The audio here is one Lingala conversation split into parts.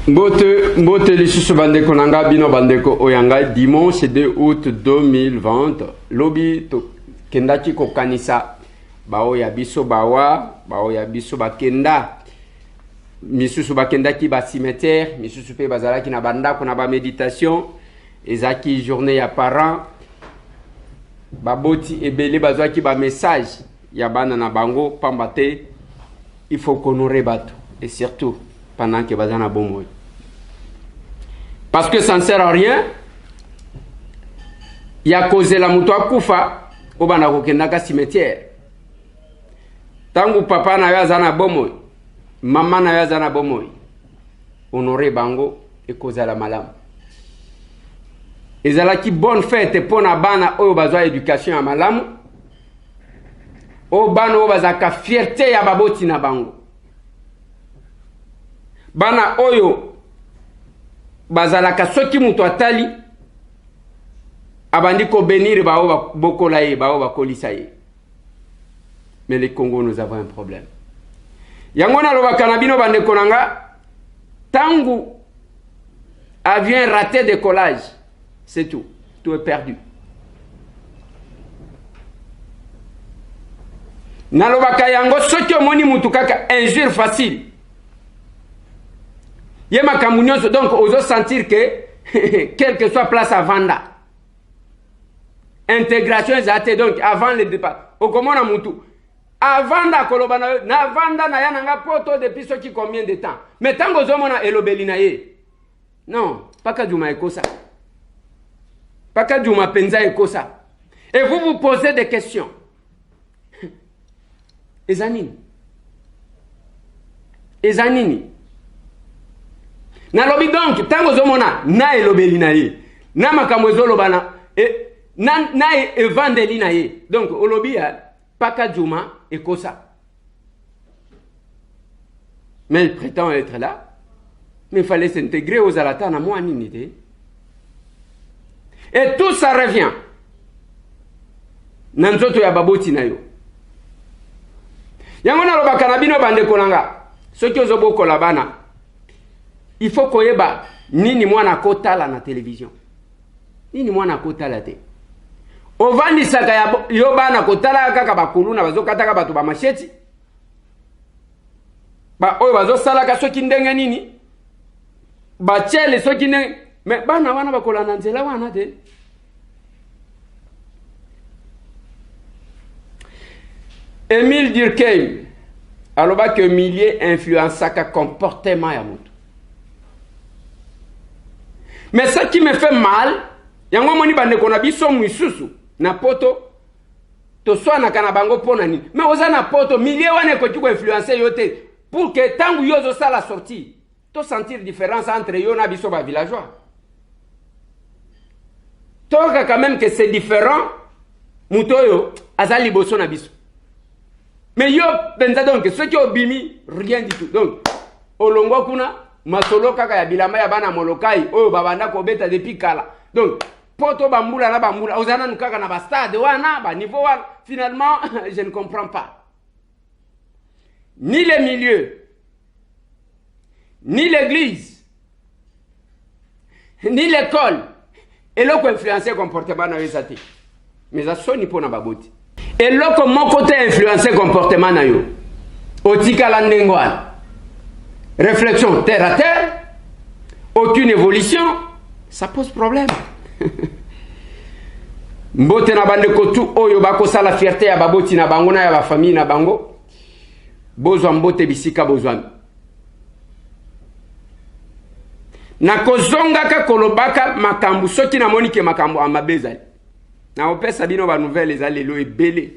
Mbote lisusu bandeko nanga bino bandeko oyanga dimanche 2 août 2020 lobi to kendaki kokanisa bao ya biso bawa bao ya biso bakenda misusu bakendaki ba cimetière misusu pe bazalaki na bandako na ba méditation ezaki journée ya parents baboti ebele bazwaki ba message ya bana na bango pambate il faut honorer bato et surtout pendant que bazana bomoy. Parce que ça ne sert à rien. Il y a causé la moutoua koufa au banako kendaka cimetière. Tangu papa na yazana bomoy, maman na yazana bomoy. Honorer bango et causer la malam. Ezalaki bonne fête pour na bana oyo bazwa éducation ya malamu. O bana o bazaka fierté ya baboti na bango. Bana oyo bazalaka soki mutu atali abandi ko bénir bao bokola ye bao bakolisa ye. Mais les Congos, nous avons un problème. Yangona lobaka na bino bande konanga tangu avion raté décollage, c'est tout. Tout est perdu. Nalobaka yango soki omoni mutu kaka injure facile. Yema kamunyoso donc oso sentir que quelle que soit place à vanda. Intégration ezate donc avant le départ. Okomona mutu avant da kolobana na vanda na yananga poto depuis soki combien de temps. Mais tango zomona elobeli na ye. Non, paka djuma ekosa. Paka djuma penza ekosa. Et vous vous posez des questions. Ezanini. Ezanini. Na lobi donc tango zomona na elobeli na ye na makambo zolobana na evandeli na ye donc olobi ya paka juma ekosa. Mais il prétend être là, mais il fallait s'intégrer aux alata na moi ninité. Et tout ça revient na nzoto ya baboti na yo yango na lobaka na bino bande kolanga soki ozobokola bana. Il faut koyeba nini mwana kotala na télévision. Nini mwana kotala te. Ovandi saka ya yo bana kotala kaka bakulu na bazokataka bato ba macheti. Ba oyo bazosala soki ndenge nini? Ba chele soki ndenge mais bana wana bakola na nzela wana te. Émile Durkheim aloba que milliers influençaka comportement ya mutu. Mais ce qui me fait mal, yango moni bande kona biso muisusu na poto to soa na kana bango pona nini. Mais oza na poto milliers wane ko tuko influencer yote pour que tangu yozo ça la sortie, to sentir différence entre yo na biso ba villageois. Toka quand même que c'est différent mutoyo azali boso na biso. Mais yo penza donc ce qui obimi rien du tout. Donc olongo kuna masolo kaka ya bilamba ya bana molokai oyo babanda ko beta depuis kala. Donc poto bambula na bambula ozana nukaka na ba stade wana ba niveau wana finalement je ne comprends pas. Ni les milieux ni l'église ni l'école et loko influencer comportement na yesati. Mais ça soni pona baboti. Et loko mon côté influencer comportement na yo. Otika la ndengwana. Réflexion terre à terre, aucune évolution, ça pose problème. Mbote na bande kotu oyo bakosa la fierté ya baboti na bango na ya ba famille na bango. Bozwa mbote bisika bozwa. Na kozonga ka kolobaka makambu soki na monike makambu amabezali. Na opesa bino ba nouvelle ezali lo ebele.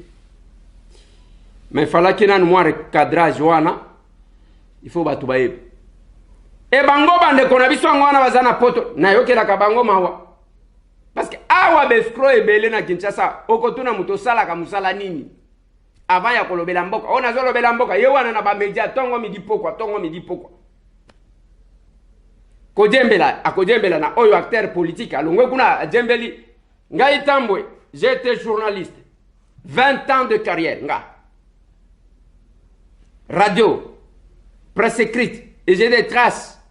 Mais fallait na moi recadrage wana. Il faut batu baye. E bango bande kona biso ngwana bazana poto na yokela ka bango mawa. Parce que awa beskro ebele na Kinshasa okotuna muto sala ka musala nini. Avant ya kolobela mboka. Ona zo lobela mboka ye wana na ba media tongo midi pokwa. Kodjembela na oyo acteur politique alongwe kuna djembeli ngai tambwe j'étais journaliste 20 ans de carrière nga radio presse écrite et j'ai des traces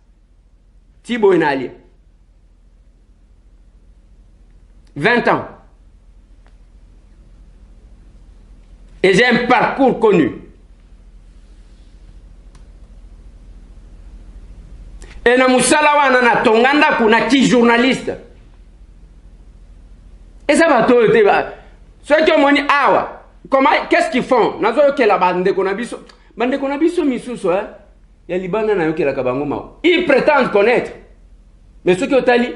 Thibaut Enali. 20 ans. Et j'ai un parcours connu. Et na musala wana na tonganda kuna ki journaliste. Et ça va tout le ceux qui ont moni awa. Comment qu'est-ce qu'ils font? Nazo yoke la bande konabiso. Bande konabiso misuso hein. Ya libana na yoke la kabango mao. Ils prétendent connaître. Mais ceux qui ont tali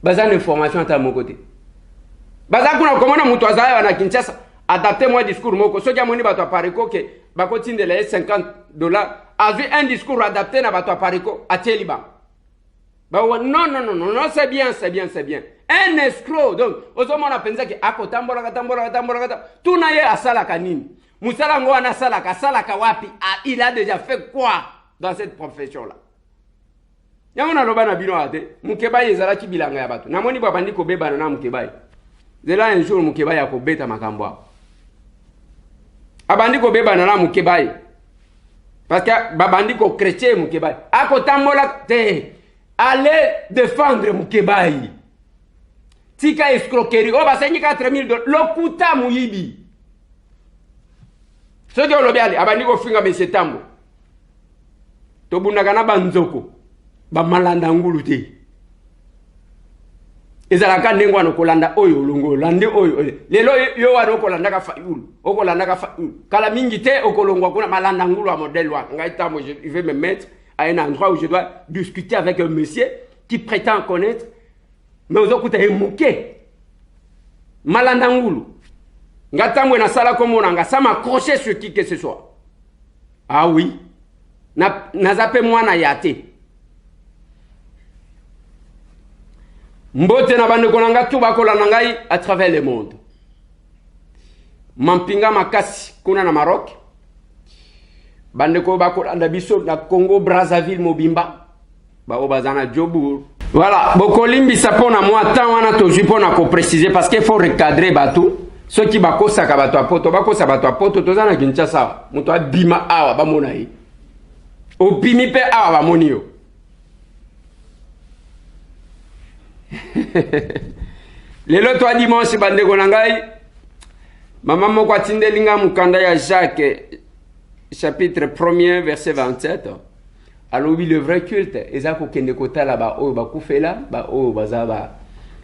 bazan information à mon côté. Bazan kuna komona mutu azaya na Kinshasa. Adaptez moi discours moko. Ceux qui ont moni bato pariko que bakotine de les $50 avait un discours adapté na bato pariko à Teliba. Bah non, c'est bien. Un escroc. Donc, on a pensé que akotambola tout n'a à salaka nini. Musala ngo ana salaka wapi. Il a déjà fait quoi dans cette profession là? Yamona loba na bino ate. Mukebai ezala ki bilanga ya bato. Namoni babandi ko beba na mukebai. Zela un jour mukebai akobeta makambo. Abandi ko beba na mukebai. Parce que babandi ko chrétien mukebai. Akotambola te. Allez défendre mukebai. Tika escroquerie. Oh, bah, c'est $4,000. Lokuta muyibi. Ce qui est le bien, abandi ko finga monsieur Tambo. Tobunagana banzoko. Ba malanda ngulu te. Ezalaka ndengwa no kolanda oyo longo lande oyo. Lelo yo wa no kolanda ka fayulu. Okolanda ka fayulu. Kala mingi te okolongwa kuna malanda ngulu a modèle wa. Ngai Tambo je vais me mettre à un endroit où je dois discuter avec un monsieur qui prétend connaître, mais aux autres, il moqué. Malandangulu. Ngatamwe na sala comme on a ça m'accrocher sur qui que ce soit. Ah oui. Na zappé moi na yate. Mbote na bande konanga tuba kolanda ngai à travers le monde. Mampinga makasi kuna na Maroc. Bande ko bakolanda biso na Congo Brazzaville mobimba. Ba obazana Jobour. Voilà, bokolimbi sapona moi tant wana tozu pona ko préciser parce qu'il faut recadrer batou. Ceux qui bakosa ka bato apoto bakosa bato apoto tozana Kinshasa. Muto abima awa ba mona yi. Obimi pe awa ba moni yo. Lelo to dimanche bande konangai. Maman moko atindelinga mukanda ya Jacques chapitre 1er verset 27. Alors oui, le vrai culte, ezako kende kota là-bas, oh bakufela, ba oh bazaba,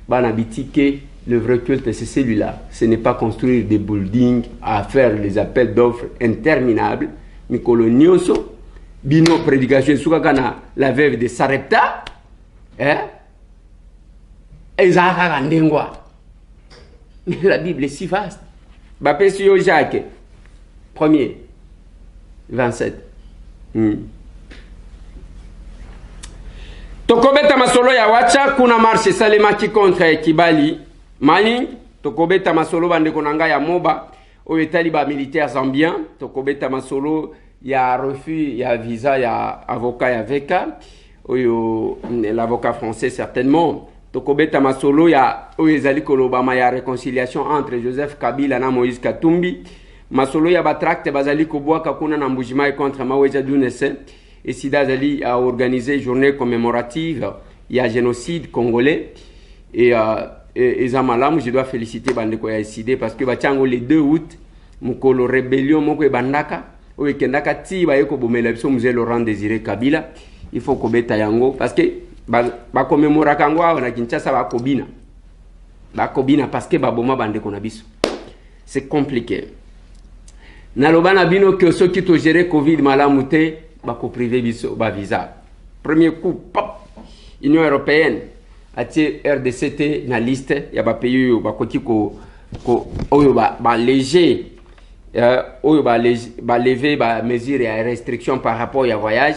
banabitike, le vrai culte c'est celui-là. Ce n'est pas construire des buildings à faire les appels d'offres interminables, mais colonioso, bino prédication soukakana la veuve de Sarepta, hein? Ezaka kandengwa. La Bible est si vaste. Bapé sur Jacques, 1er, 27. Tokobeta masolo ya wacha kuna marche salemaki contre Kibali Mani. Tokobeta masolo bande konanga ya moba o etali ba militaire zambien. Tokobeta masolo ya refus ya visa ya avocat ya veka oyo l'avocat français certainement. Tokobeta masolo ya o ezali kolobama ya réconciliation entre Joseph Kabila na Moïse Katumbi. Masolo ya batracte bazali kobwaka kuna na mbujima contre Maweja Dunese. Et Sida Zali a organisé une journée commémorative, il y a génocide congolais. Et Zamalam, je dois féliciter Bandeko ya Sida parce que Bachango le 2 août, Mukolo rébellion moko Bandaka, o ekendaka ti ba yeko bomela biso musée Laurent Désiré Kabila, il faut ko beta yango parce que ba commémora kango na Kinshasa ba kobina. Ba kobina parce que ba boma Bandeko na biso. C'est compliqué. Nalobana bino que ceux qui to gérer Covid malamute bako privé biso ba visa. Premier coup, pop, Union européenne a tiré RDCT na liste ya ba pays yo bakoti ko oyo ba léger oyo ba lever ba mesures et restrictions par rapport à voyage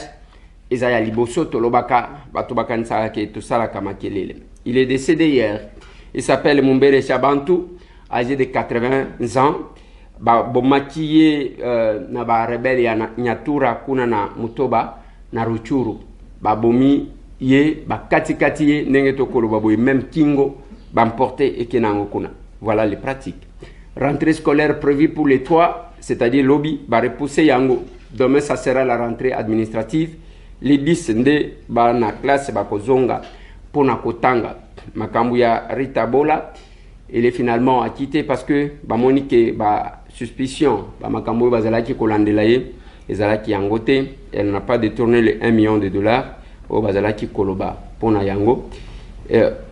ezaya liboso tolobaka bato bakanisa ke to sala kama kelele. Il est décédé hier. Il s'appelle Mumbere Chabantou, âgé de 80 ans. Ba bomakiye na ba rebelle ya Nyatura kuna na Mutoba na Ruchuru ba bomi ye ba katikati ye ndenge tokolo baboy même kingo ba emporter ekenango kuna. Voilà les pratiques. Rentrée scolaire prévue pour les 3, c'est-à-dire lobby ba repousser yango. Demain ça sera la rentrée administrative les 10 nde ba na classe ba kozonga pona kotanga makambu ya Rita Bola. Il est finalement acquitté parce que ba monique ba suspicion ba makambu bazalaki kolandela ye ezalaki yangote. Elle n'a pas détourné les 1 million de dollars au bazalaki koloba pona yango.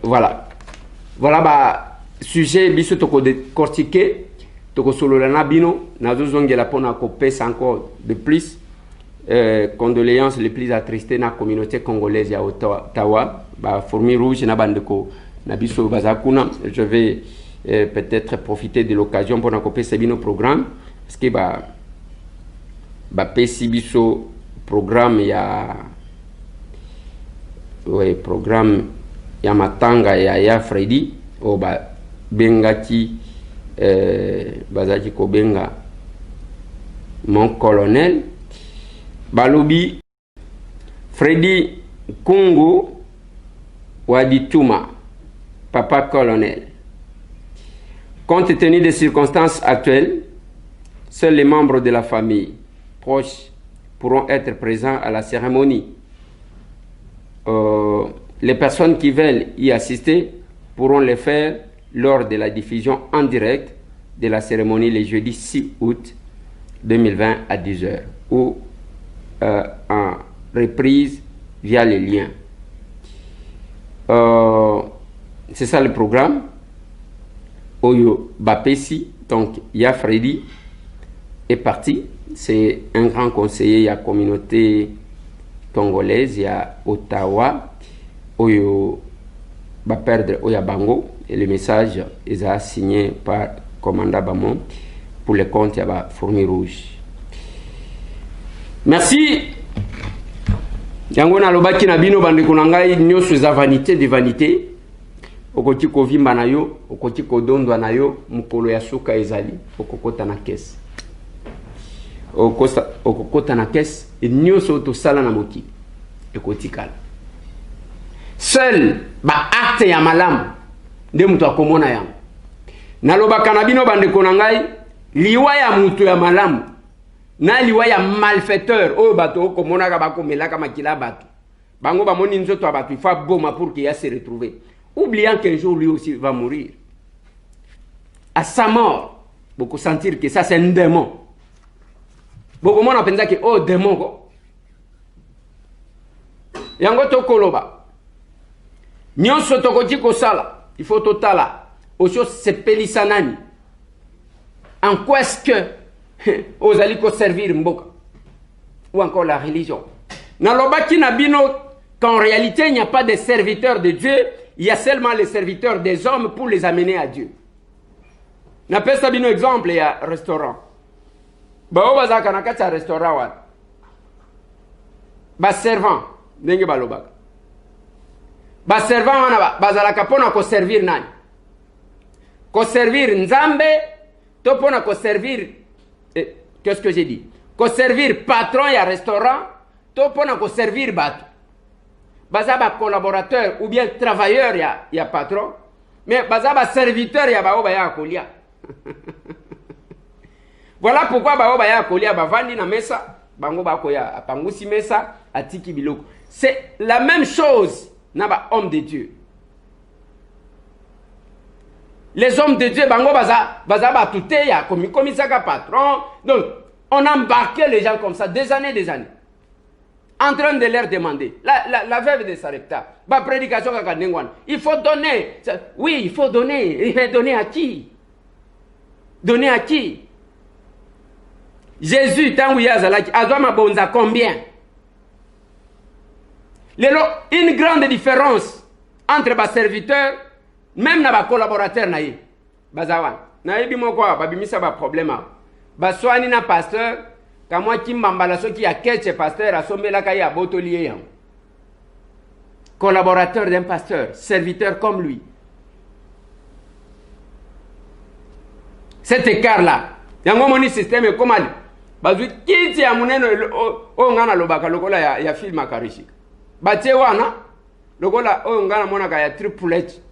Voilà ba sujet biso toko décortiquer toko sololana bino nazozongela pona kopesa encore de plus condoléances les plus attristées na communauté congolaise ya Ottawa ba fourmi rouge na bandeko na biso bazakuna. Je vais peut-être profiter de l'occasion pour kopesa bino programme parce que ba pesi biso programme ya programme ya matanga ya Freddy o ba bengaki bazaki ko benga mon colonel balobi Freddy Kungu Wadituma papa colonel. Compte tenu des circonstances actuelles, seuls les membres de la famille proches pourront être présents à la cérémonie. Les personnes qui veulent y assister pourront le faire lors de la diffusion en direct de la cérémonie le jeudi 6 août 2020 à 10h ou en reprise via les liens. C'est ça le programme. Oyo Bapesi, donc Ya Freddy est parti. C'est un grand conseiller à la communauté congolaise, il y a Ottawa. Oyo va perdre Oya Bango. Et le message est signé par commandant Bamon pour le compte de la Fourmi Rouge. Merci. Yango na lobaki na bino bandeko na ngai nyonso eza vanité de vanité. Okoti kovimba na yo, okoti kodondwa na yo, mukolo ya suka ezali, okokota na kese. Okokota na kese, et nyonso tosala na moti. Ekoti kala. Seul ba acte ya malamu nde mutu akomona yango. Nalobaka na bino bandeko na ngai, liwa ya mutu ya malamu na liwa ya malfaiteur oyo bato okomonaka bakomelaka makila bato. Bango bamoni nzoto ya bato, il faut boma pour qu'il y a se retrouver. Oubliant qu'un jour lui aussi va mourir. À sa mort, beaucoup sentir que ça c'est un démon. Beaucoup de gens pensent que oh démon ko. Yango to koloba. Nyonso to koji ko sala. Il faut totala. Osho sepelisa nani. En quoi est-ce que ozali ko servir mboka? Ou encore la religion. Nalobaki na bino qu'en réalité il n'y a pas de serviteurs de Dieu. Il y a seulement les serviteurs des hommes pour les amener à Dieu. N'appelle ça un exemple, il y a un restaurant. Ba obaza kanakati un restaurant wa. Ba servant, ndenge balobaka. Ba servant wana bazalaka pona ko servir nani? Ko servir nzambe, to pona ko servir qu'est-ce que j'ai dit? Ko servir patron ya restaurant, to pona ko servir bato. Bazaba collaborateur ou bien travailleur ya patron, mais bazaba serviteur ya baoba ya kolia. Voilà pourquoi baoba ya kolia bavandi na mesa, bango bakoya apangusi mesa atiki biloko. C'est la même chose na ba homme de Dieu. Les hommes de Dieu bango bazaba touté ya comme ça patron. Donc on a embarqué les gens comme ça des années. En train de leur demander, la veuve de Sarepta, ma prédication, il faut donner. Oui, il faut donner. Mais donner à qui? Donner à qui? Jésus, tant où il y a Zalaki, Azoma Bonza, combien? Une grande différence entre les serviteurs, même les collaborateurs, Bazawan. Naïbi Mokwa, Babimisa, problème. Baswani na pasteur. Quand moi qui m'emballa ce qui a quelques pasteurs à sommer la caille à botolier. Collaborateur d'un pasteur, serviteur comme lui. Cet écart-là, il y a un moment système comme elle. Bazu kiti ya muneno o ngana lobaka lokola ya film akarishika. Batie wana lokola o ngana mona ka ya triplet.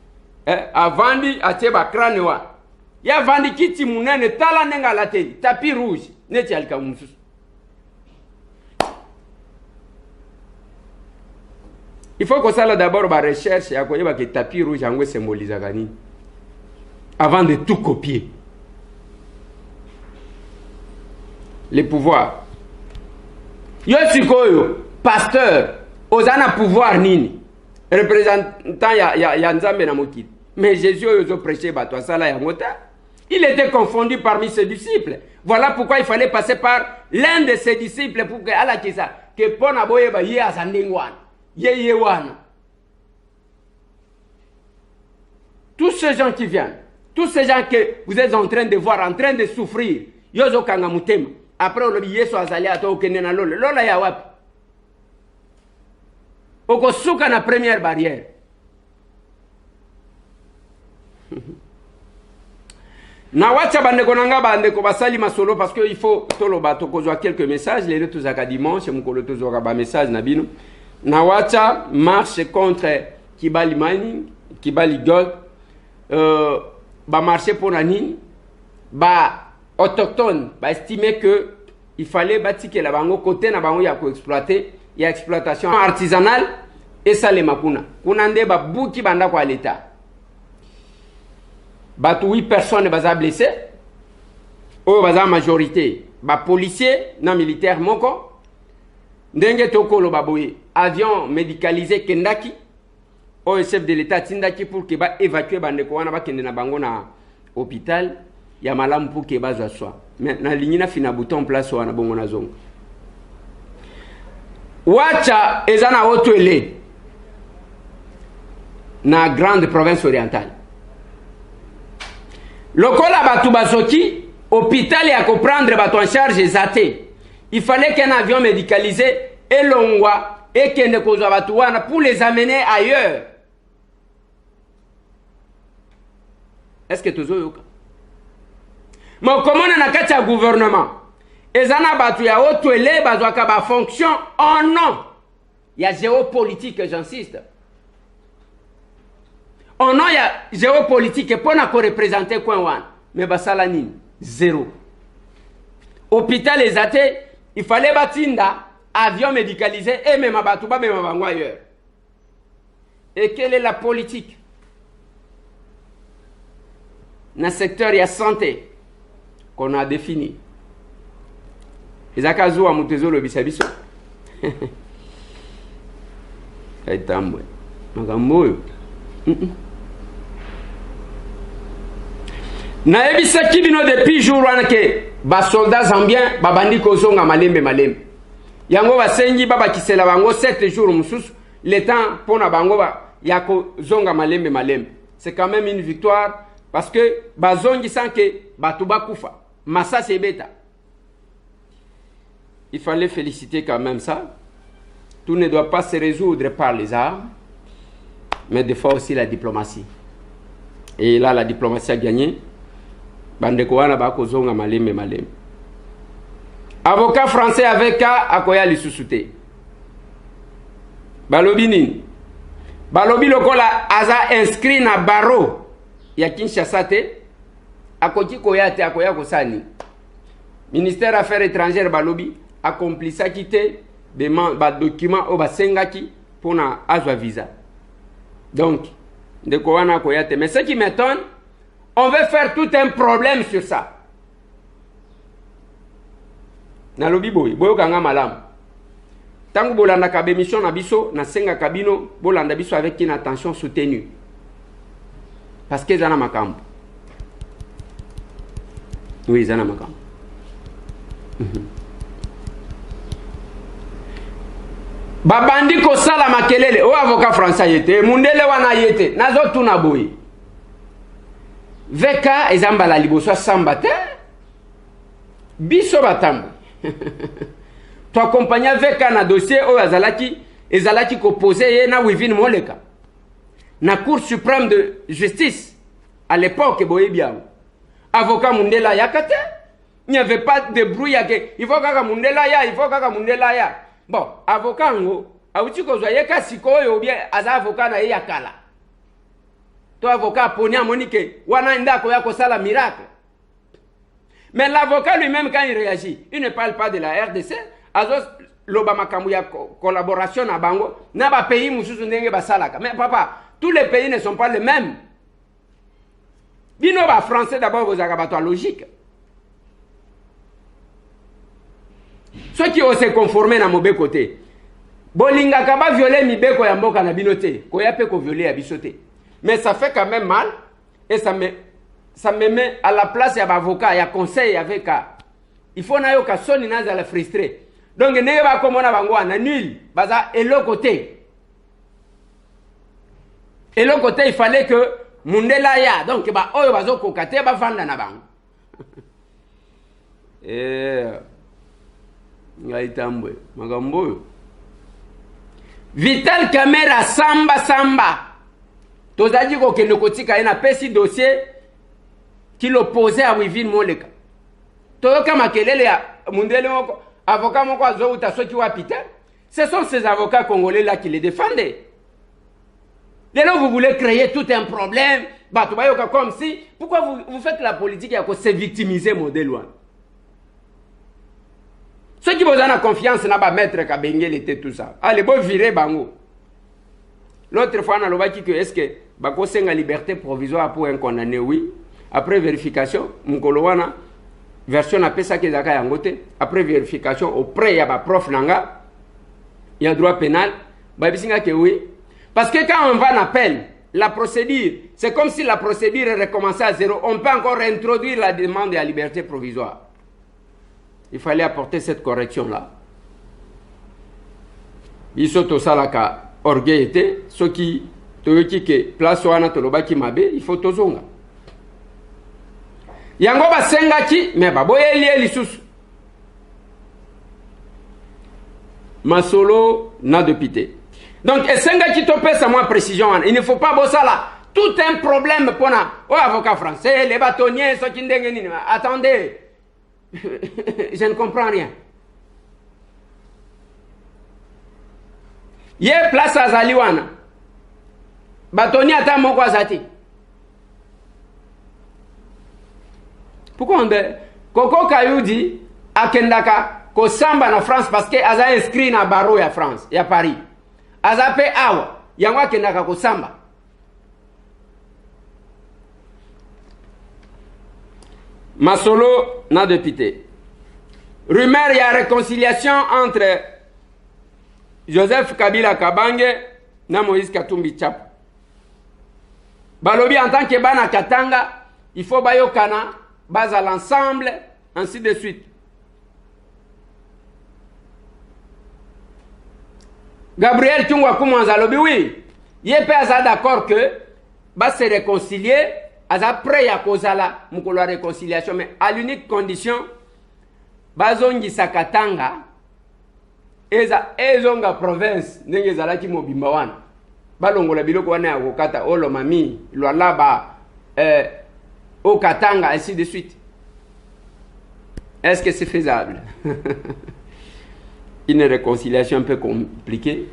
Avandi atie ba crâne wa. Ya vandi kiti munene tala nenga la teli, tapis rouge, neti alika mususu. Il faut que ça d'abord ma recherche et que le tapis rouge en symbolise avant de tout copier. Les pouvoirs. Yo sikoyo pasteur ozana pouvoir nini représentant ya nzambe na mokili. Mais Jésus ozo prêché bato sala ya ngota. Il était confondu parmi ses disciples. Voilà pourquoi il fallait passer par l'un de ses disciples pour que ala kisa que pona boye ba ye asandengwana. Ye wana. Tous ces gens qui viennent, tous ces gens que vous êtes en train de voir, en train de souffrir, yozo kanga mutema. Après on yeso azali ato okende na lola ya wapi. Okosuka na première barrière. Na wacha bandeko nanga bandeko basali masolo parce que il faut toloba tokozwa quelques messages les autres zaka dimanche mukolo tozoka ba message na bino. Na wacha marche contre Kibali Mining, Kibali Gold ba marcher pour nani ba autochtone ba estimer que il fallait bâtir la bango côté na bango ya ko exploiter ya exploitation artisanale et ça les makuna kunande ba buki banda kwa l'état ba 8 personnes baza blessés o baza majorité ba policier na militaire moko ndenge tokolo baboye avion médicalisé kendaki o chef de l'état tindaki pour que ba évacuer bande ko wana ba kende na bango na hôpital ya malamu pour que bazwa soin. Mais na ligne fina bouton place wana bongo na zongo. Wacha ezana otwele na grande province orientale. Lokola batu basoki hôpital ya ko prendre batu en charge zate. Il fallait qu'un avion médicalisé elongwa et kende kozwa batu wana pour les amener ailleurs. Est-ce que tozoyoka? Mais comment on a un gouvernement? Et ça n'a pas ya otwele bazwaka ba fonction en nom. Il y a géopolitique, j'insiste. En nom il y a géopolitique et pour na ko représenter quoi wan. Mais basala nini? Zéro. Hôpital les athées, il fallait batinda avion médicalisé et même abatuba même bango ailleurs. Et quelle est la politique? Dans le secteur il y a santé qu'on a défini. Ezakazu amutezo lo bisabiso. Aitamwe. Magambo. Na ebisa kibino depuis jour wana ke ba soldats zambien ba bandi kozonga malembe malembe. Yango basengi baba kisela bango 7 jours mususu le temps pona bango ba ya kozonga malembe malembe. C'est quand même une victoire parce que bazongi sans que batuba kufa. Massa c'est bêta. Il fallait féliciter quand même ça. Tout ne doit pas se résoudre par les armes, mais des fois aussi la diplomatie. Et là, la diplomatie a gagné. Bandeko wana ba kozonga malembe malembe. Avocat français avec akoya lisusuté. Balobi nini? Balobi lokola aza inscrit na barreau ya Kinshasa te. Akoki koyate akoya kosani. Ministère Affaires étrangères balobi accompli ça quitter des documents au basengaki pour na azwa visa. Donc de kowana koyate. Mais ce qui m'étonne, on veut faire tout un problème sur ça. Na lobi boy kanga malam. Tangu bolanda ka bémission na biso na senga kabino bolanda biso avec une attention soutenue. Parce que zana makambo. Oui, zana makam. Babandi ko sala makelele o avocat français yete mundele wana yete nazo tuna boy. Veka ezamba la liboso samba te. Biso batambo. Tu accompagnes Veka na dossier o azalaki ezalaki ko poser ye na Wivin Moleka. Na Cour suprême de justice à l'époque boye bien. Avocat Mundela yakate, il n'y avait pas de bruit il faut kaka Mundela ya, il faut kaka Mundela ya. Bon, avocat ngo, auti ko zoye ka sikoyo bien aza avocat na yakala. To avocat ponia monike, wana nda ko yako sala miracle. Mais l'avocat lui-même quand il réagit, il ne parle pas de la RDC, loba makambo ya collaboration na bango na ba pays mususu ndenge basalaka. Mais papa, tous les pays ne sont pas les mêmes. Bino ba français d'abord vous avez bato logique. Ceux qui osent se conformer na mauvais côté. Bolinga kaba violer mibeko ya mboka na bino te, ko ya pe ko violer ya biso te. Mais ça fait quand même mal et ça me met à la place ya avocat, ya conseil avec il faut na yo ka soni na za la frustré. Donc ne ba komona bango na nul, baza eloko te. Eloko te, il fallait que mundela ya, donc ba oyo bazo kokate ba vanda na bango. Ngaitambwe, magambo. Vital Camera samba. Tozadi ko kende kotika ena pesi dossier qui l'opposait à Wivine Moleka. Toyoka makelele ya mundele moko avocat moko azouta soki wapita. Ce sont ces avocats congolais là qui les défendaient. Dès lors vous voulez créer tout un problème, batubayoka comme si pourquoi vous faites la politique ya ko se victimiser modèle one. Ceux qui vous ont confiance n'a pas maître Kabengel était tout ça. Allez, bon virer bango. L'autre fois, on a dit que est-ce que bako senga liberté provisoire pour un condamné, oui. Après vérification, Mukolowana, version a ça que zaka yangote. Après vérification, auprès ya ba prof nanga, il y a droit pénal. Ba bisinga que oui. Parce que quand on va en appel, la procédure, c'est comme si la procédure recommençait à zéro. On peut encore réintroduire la demande de la liberté provisoire. Il fallait apporter cette correction-là. Il saute salaka orgueil était ce qui te place wana toloba ki mabe, il faut tozonga. Yango ba senga ki mais ba boyeli lisusu. Masolo na de pité. Donc esenga ki to pesa moi précision, il ne faut pas bossala. Tout un problème pour na avocat français, les bâtonniers, ceux qui ndenge nini. Attendez. Je ne comprends rien. Yé place à Zaliwana. Batoni ata moko azati. Pourquoi on dit Koko Kayudi akendaka ko samba na France parce que aza inscrit na barreau ya France, ya Paris. Aza pe awa, yango akendaka ko samba. Masolo n'a député. Rumeur, il y a réconciliation entre Joseph Kabila Kabange et Moïse Katumbi Tchap. Balobi en tant que bana Katanga, il faut bayokana, base à l'ensemble, ainsi de suite. Gabriel Tungwa Koumanzalobi, oui, il est pas d'accord que va se réconcilier. Après ya kozala mukolo la réconciliation mais à l'unique condition bazongi sakatanga ezonga province ndenge zalaki mobimba wana balongola biloko wana ya kokata olo mami lwalaba au Katanga ainsi de suite. Est-ce que c'est faisable? Une réconciliation un peu compliquée.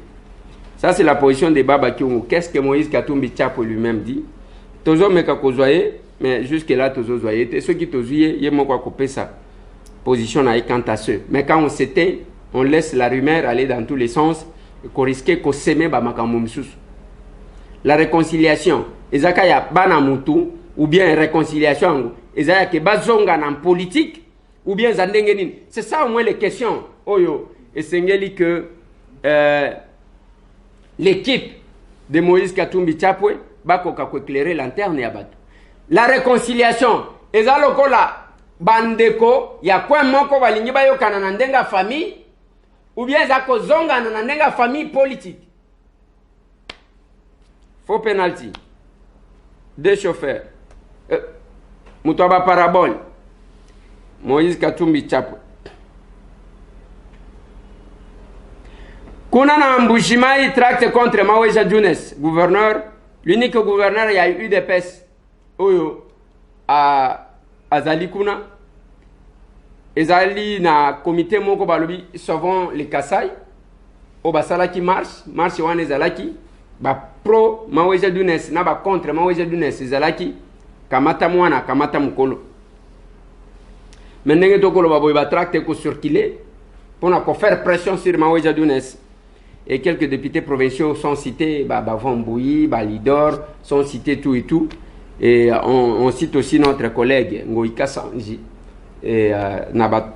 Ça c'est la position de Baba Kyungu. Qu'est-ce que Moïse Katumbi Tchapo lui-même dit? Tozo meka kozoye, mais jusque là tozo zoye. Ceux qui tozoye, yé moko kopé sa position na quant à ceux. Mais quand on s'éteint, on laisse la rumeur aller dans tous les sens, qu'on risquait qu'on s'aime ba makambo misusu. La réconciliation, ezaka ya bana mutu ou bien réconciliation, ezaka ke bazonga na politique ou bien zandenge nini. C'est ça au moins les questions. Oyo esengeli que l'équipe de Moïse Katumbi Tchapwe bakoka ko éclairer lanterne ya bato. La réconciliation ezaloko la bandeko ya kwa moko balingi bayokana na ndenga famille ou bien zako zonga na ndenga famille politique. Faux penalty. Deux chauffeurs. Mutaba parabole. Moïse Katumbi Tchapwe. Kuna na Mbushimai tracte contre Maweja Younes, gouverneur. L'unique gouverneur, il y a eu des UDPS à Zali Kuna. Ezali na comité moko balobi sauvons les Kassai. O basala qui marche wane zalaki ba pro Maweja Younes na ba contre Maweja Younes zalaki kamata mwana kamata mukolo. Menenge tokolo baboy ba tracte ko circuler pour faire pression sur Maouja Dounes. Et quelques députés provinciaux sont cités, Van Bouyi, Lidor, sont cités tout et tout. Et on cite aussi notre collègue Ngoïka Sanji. Et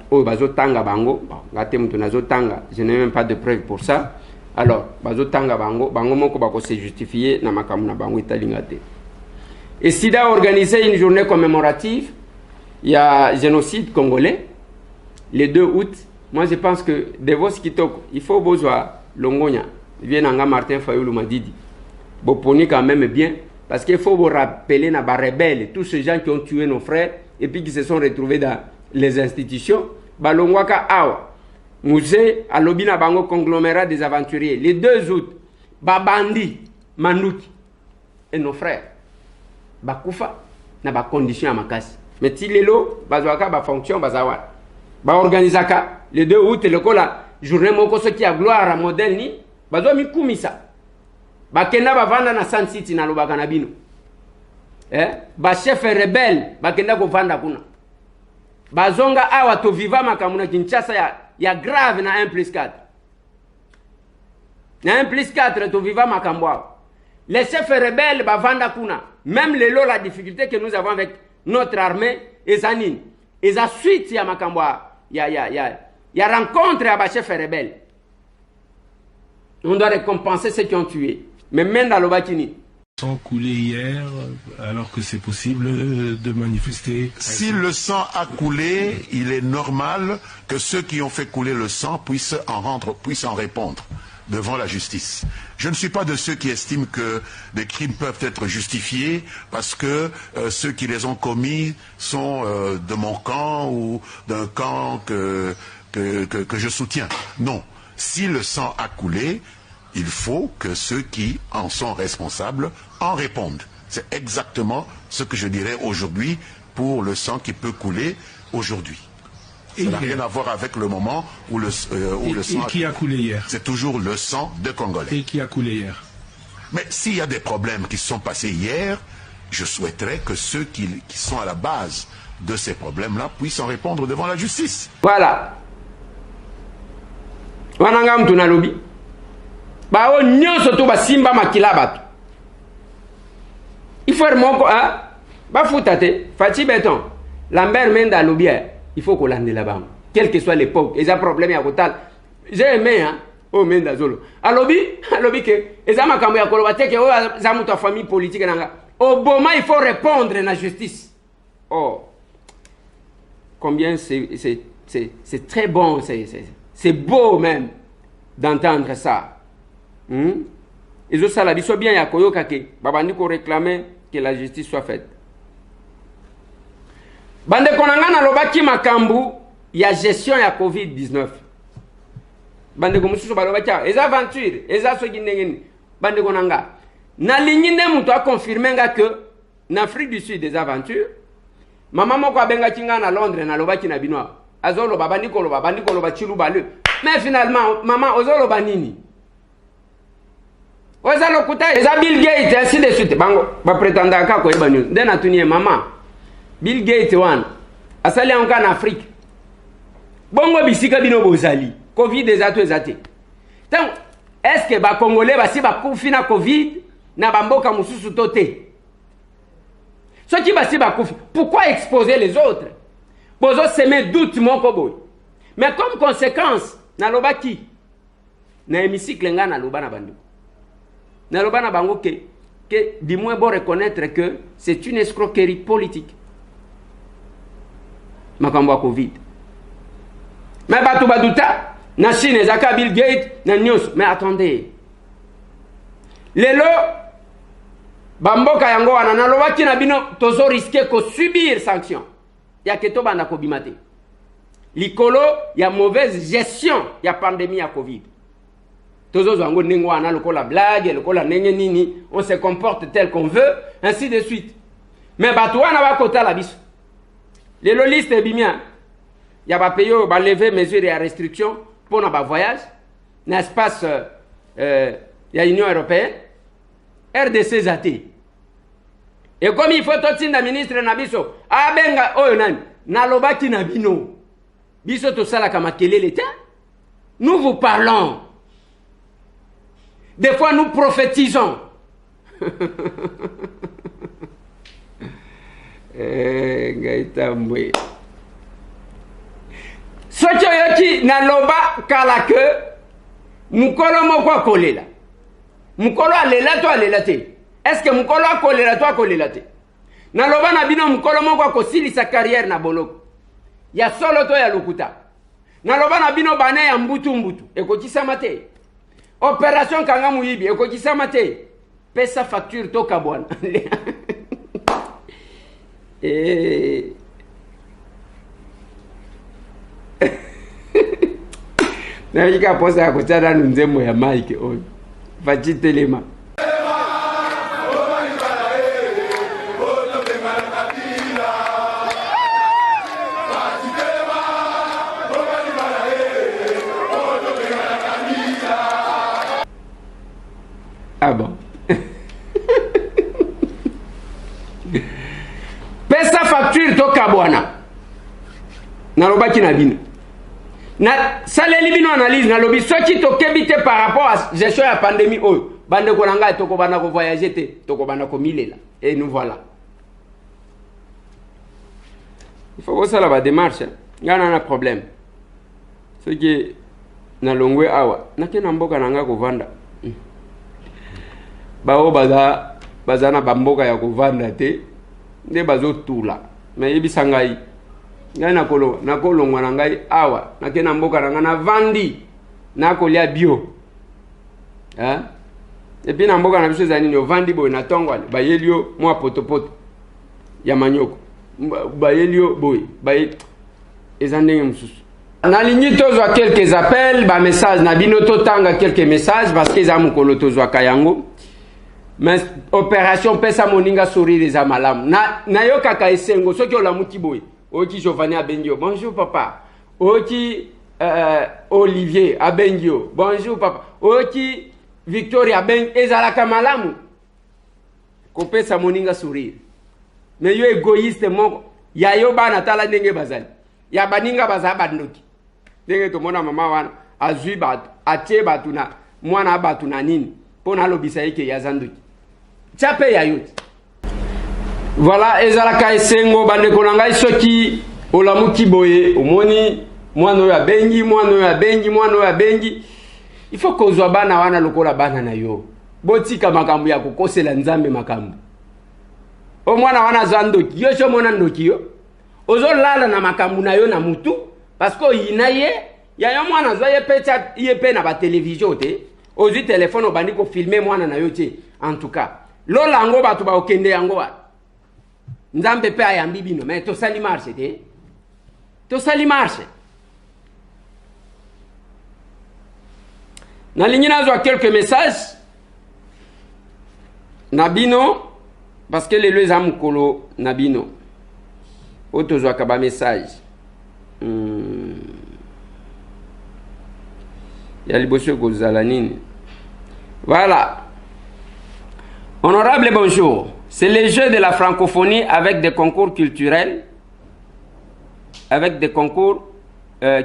Bazotanga Bango, je n'ai même pas de preuve pour ça. Alors, Bazotanga Bango, Bango Moko Bako s'est justifié, Namakamuna Bango Italingate. Et SIDA a organisé une journée commémorative. Il y a génocide congolais, le 2 août. Moi, je pense que Devos Kitoko, il faut besoin Longonia, Vienanga Martin Fayoulou Madidi. Boponi quand même bien, parce qu'il faut vous rappeler na rebelles, tous ces gens qui ont tué nos frères et puis qui se sont retrouvés dans les institutions. Balongwaka Awa, musée à Lobina Bango conglomérat des aventuriers, le 2 août, Babandi, Manouki et nos frères. Bakoufa, na ba condition à makasi. Mais si les lots, bazwaka ba fonction bazawa. Ba organisaka le 2 août le kola journée moko ce qui a gloire à modèle ni bazwa mi kumisa. Ba kenda ba vanda na Sun City na lobaka na bino. Ba chef rebelle ba kenda ko vanda kuna. Bazonga awa to viva makamuna Kinshasa ya grave na 1+4. Na 1+4 to viva makambo. Les chefs rebelles ba vanda kuna. Même les lots, la difficulté que nous avons avec notre armée, et Zanine, et la suite, il y a Makambwa, il y a rencontre à chef rebelle. On doit récompenser ceux qui ont tué. Mais même dans le Bakini. Sang coulé hier, alors que c'est possible de manifester. Si le sang a coulé, il est normal que ceux qui ont fait couler le sang puissent en répondre devant la justice. Je ne suis pas de ceux qui estiment que des crimes peuvent être justifiés parce que ceux qui les ont commis sont de mon camp ou d'un camp que je soutiens. Non. Si le sang a coulé, il faut que ceux qui en sont responsables en répondent. C'est exactement ce que je dirais aujourd'hui pour le sang qui peut couler aujourd'hui. Ça n'a rien à voir avec le moment où le sang et qui a coulé hier. C'est toujours le sang de Congolais. Et qui a coulé hier. Mais s'il y a des problèmes qui se sont passés hier, je souhaiterais que ceux qui sont à la base de ces problèmes-là puissent en répondre devant la justice. Voilà. Wanangam tunalobi. Bao nyonso to basimba makila batu. Il faut remoko hein. Ba futate, Fati Béton. Lambert Menda Lobia. Il faut qu'on l'ande là-bas. Quelle que soit l'époque, il y a un problème à côté. J'ai aimé, hein, oh, Menda Zolo. Alobi que, ils ont makambo ya kolobate que, oh, zamu ta famille politique, au moment, il faut répondre à la justice. Oh, combien c'est très bon, c'est beau même d'entendre ça. Ils ont ça, la biso bien, ya koyo kake, babandi ko réclamer que la justice soit faite. Bande konangana lobaki makambu ya gestion ya COVID-19. Bande komususu balobaki eza aventure, eza soki ndengeni. Bande konanga. Na ligninde muto a confirmé nga que en Afrique du Sud des aventures. Maman moko abenga kinga na Londres na lobaki na bino. Azolo babandi koloba chilu balu. Mais finalement maman ozolo banini. Ozalo kuta eza Bill Gates ainsi de suite. Bango ba prétendant ka ko eba news. Ndena tunie maman. Bill Gates one asali en Afrique bongo bisika bino bozali Covid ezato ezate tant est-ce que ba congolais basi ba kufi na Covid na bamboka mususu toté ceux qui basi ba kufi pourquoi exposer les autres bozo semer doute moko boy mais comme conséquence na lobaki na hémicycle nga na loba na bandu na loba na bango que du moins bon reconnaître que c'est une escroquerie politique. Makambo Covid. Mais batu baduta na Chine zaka Bill Gates na news. Mais attendez. Lelo bamboka yango wana na lobaki na bino tozo risquer ko subir sanction. Ya keto banda ko bimate. Likolo ya mauvaise gestion ya pandémie ya Covid. Tozo zango nengo wana lokola blague, lokola nenge nini, on se comporte tel qu'on veut, ainsi de suite. Mais batu wana ba kota la biso. Les lolistes bimia, il y a pas payé, ba lever mesures et restrictions pour nos voyages, l'espace y a l'Union européenne, RDC zati. Et comme il faut tout le ministre Nabiso, abenga oyo nani, na lobaki na bino, biso to sala kama kelele ta, Nous vous parlons. Des fois, nous prophétisons. Soki oyoki na loba kala ke mukolo moko akolela. Mukolo alela to alela te. Est-ce que mukolo akolela to akolela te? Na loba na bino mukolo moko akosilisa carrière na boloko. Ya solo to ya lokuta. Na loba na bino bane ya mbutu. Ekokisama te. Opération kanga muyibi ekokisama te. Pesa facture to kabwana. Na yika posa ya kuchana nzemo ya Mike oyo. Vachitelema. Ah bon. Pesa facture to kabwana. Na lobaki na bino. Na saleli bino analyse na lobi soki to kebite par rapport à gestion ya pandémie oyo. Bande ko nanga to ko bana ko voyager te, to ko bana ko milela. Et nous voilà. Il faut que ça la démarche. Ngana na problème. Soki na longwe awa, na kena mboka nanga ko vanda. Bao bazana bamboka ya kovanda te nde bazotula me yebisa ngai ngai nakolongwa na ngai awa nakena mboka na ngai na vandi nakolia bio epi na mboka na biso ezali nini ovandi boye na ntongo ale bayeli yo mwa potopoto ya manyoko bayeli yo boye eza ndenge mosusu nalingi tozwa quelques appels bamessage na bino totanga quelques messages parce que eza mokolo tozwaka yango. Mais opération pesa moninga sourire les amalamu. Na yo kaka esengo soki olamuki boy. Oki Giovanni Abengio. Bonjour papa. Oki Olivier Abengio. Bonjour papa. Oki Victoria Abeng ezalaka malamu. Ko pesa moninga sourire. Mais yo égoïste moko. Ya yo bana tala ndenge bazali. Ya baninga bazaba ndoki. Ndenge to mona mama wana azui batu, atie batu na mwana batu na nini. Pona lobisa yeke ya zandoki. Chape ya yote. Voilà, ezalaka esengo bande konanga soki olamuki boye omoni mwana ya bengi. Il faut kozwa bana wana lokola bana na yo. Botika makambo ya kokosela nzambe makambo. O mwana wana zandoki, yo sho mona ndoki yo. Ozo lala na makambo na yo na mutu parce que inaye ya yo mwana za ye pecha ye na ba télévision te. Ozi téléphone obandi ko filmer mwana na yo te. En tout cas, lola ngo batu ba okende yango wa. Nzambe pe ayambi bino, mais to sali marche te. To sali marche. Na ligne nazo quelques messages. Nabino parce que les deux amukolo nabino. Otozo akaba message. Yaliboso Gozalanine. Voilà. Honorable, bonjour. C'est le jeu de la francophonie avec des concours culturels.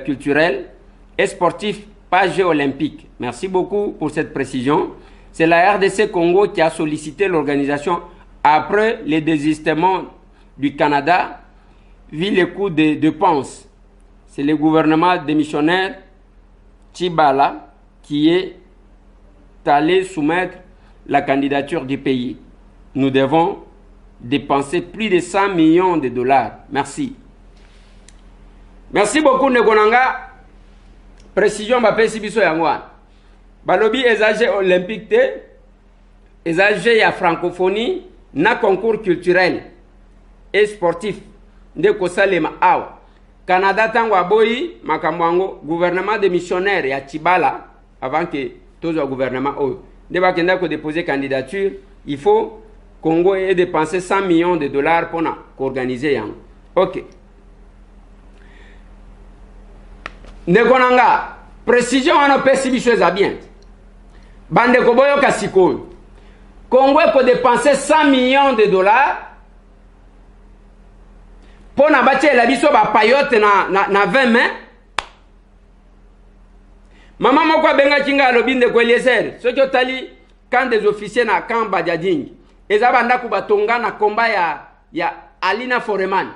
Culturels et sportifs, pas jeux olympiques. Merci beaucoup pour cette précision. C'est la RDC Congo qui a sollicité l'organisation après le désistement du Canada, vu les coûts de dépenses. C'est le gouvernement démissionnaire Tshibala qui est allé soumettre la candidature du pays. Nous devons dépenser plus de 100 millions de dollars. Merci. Merci beaucoup, Negonanga. Précision, ma pécibiso yangwa. Balobi ezage olympique te, ezage ya francophonie, na concours culturel et sportif. Nde kosalema awa. Canada tango aboyi makamwango gouvernement de missionnaire ya Tshibala avant que tous le gouvernement de bakenda ko déposer candidature, il faut Congo ait dépensé 100 millions de dollars pour organiser yang. OK. Nekonanga précision wana pesi biso za bien. Bande ko boyo kasiko. Congo ko dépenser 100 millions de dollars pour na batie la biso ba payote na 20 mains. Maman moko abenga kinga alobi ndeko Eliezer soki otali camp des officiers na camp Badiading eza bandako batonga na komba ya Alina Foreman.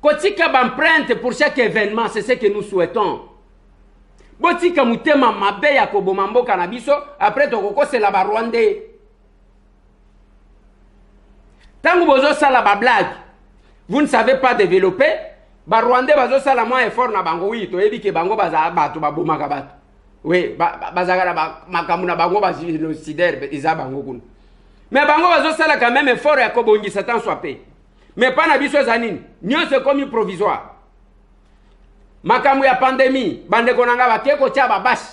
Kotika b'empreinte pour chaque événement, c'est ce que nous souhaitons. Botika mutema mabe ya koboma mboka na biso après tokoko c'est la Rwandais. Tango bozo sala ba blague, vous ne savez pas développer, ba Rwandais bazo sala moins effort na bango wi to yebi ke bango baza bato babomaka bato. Oui, bazagala ba makamu na bango bazilocidaire iza bango kuna. Mais bango bazo sala quand même effort ya kobongisa tant soit paix. Mais pas na biso zanini, nyonso comme provisoire. Makamu ya pandémie, bande konanga bakeko tia babashi.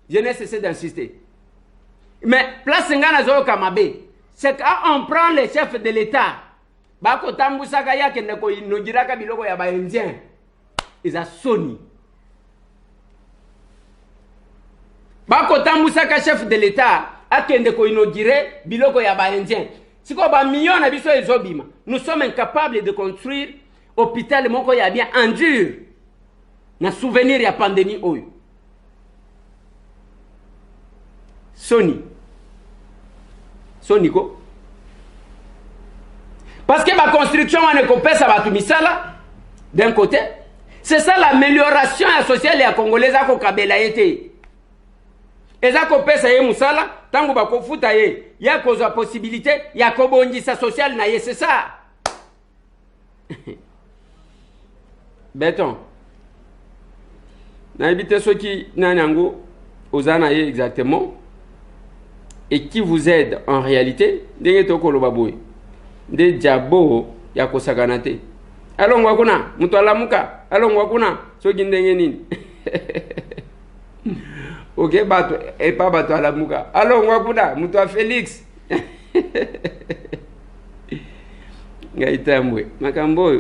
Je n'ai cessé d'insister. Mais place ngana zo kamabe, c'est quand on prend les chefs de l'État, bako tambusaka yake ndeko inogiraka biloko ya baindien. Iza soni. Bako tambusaka chef de l'État, akende ko inogire biloko ya baindien. Siko ba millions na biso ezobima. Nous sommes incapables de construire hôpital moko ya bien en dur. Na souvenir ya pandémie oyo. Sony ko. Parce que ma construction wane kopesa batu misala d'un côté, c'est ça l'amélioration sociale ya congolaise ko kabela yete. Eza kopesa ye musala tango bakofuta ye ya koza possibilité ya kobongisa social na ye, c'est ça. Béton. Na habite ceux qui nanango ozana ye exactement et qui vous aide en réalité ndenge tokolo baboy de jabo ya kosaganate alongwa kuna mtu alamuka alongwa kuna soki ndenge nini ok bato et pas bato alamuka alongwa kuna mtu a Felix ngaitambwe makambo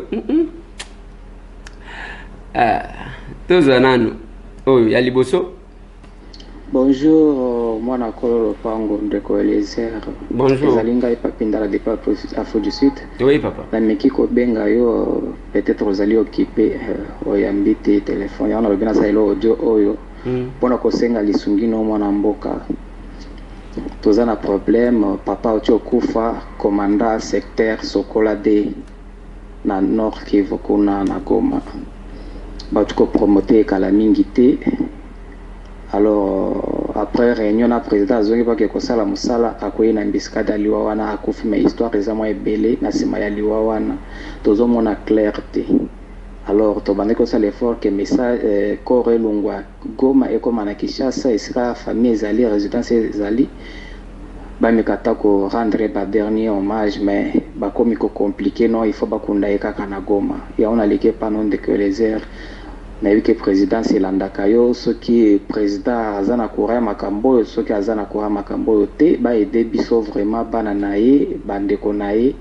tozanano oyo ya liboso. Bonjour, moi Nakolo Pango ndeko Eliezer. Bonjour. Zalinga et papindala de Afro du Sud. Oui papa. La mekiko benga yo peut-être Rosalie occupé oyambite téléphone yana lobina sa ilo audio oyo. Pona kosenga lisungino mwana mboka. Tozana problème papa ocho kufa commandant secteur Sokola D na Nord Kivu kuna na Goma. Batuko promoter kala mingi te. Alors après réunion na président azongi pa ke kosala musala akoyi na mbiskada liwa wana akufi ma histoire eza mo ebele na sima ya liwa wana tozo mona clarté. Alors to bande ko sala effort que message corps lungwa Goma et comme na Kinshasa esika famille ezali résidence ezali ba mikata ko rendre ba dernier hommage mais ba komi ko compliqué non il faut ba kunda eka na Goma ya on a légué pas non de que les airs mais que président c'est landakayo ce qui président azana koura makambo ce qui azana koura makambo te ba aider biso vraiment bana nae bande konae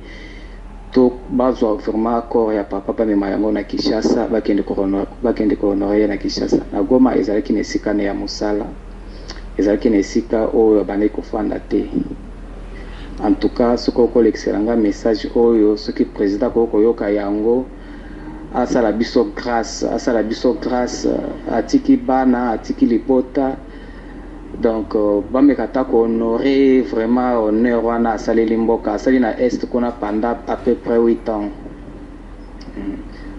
to bazwa vraiment accord ya papa pa mema yango na Kinshasa bakende ko honorer na Kinshasa na Goma ezalaki nesikane ya musala ezalaki nesika oyo bande kofanda te. En tout cas ce ko l'excellent message oyo ce qui président ko yoka yango asala biso grâce atiki bana atiki lipota donc bamekata ko honorer vraiment honneur wana asali limboka asali na est kuna pendant à peu près 8 ans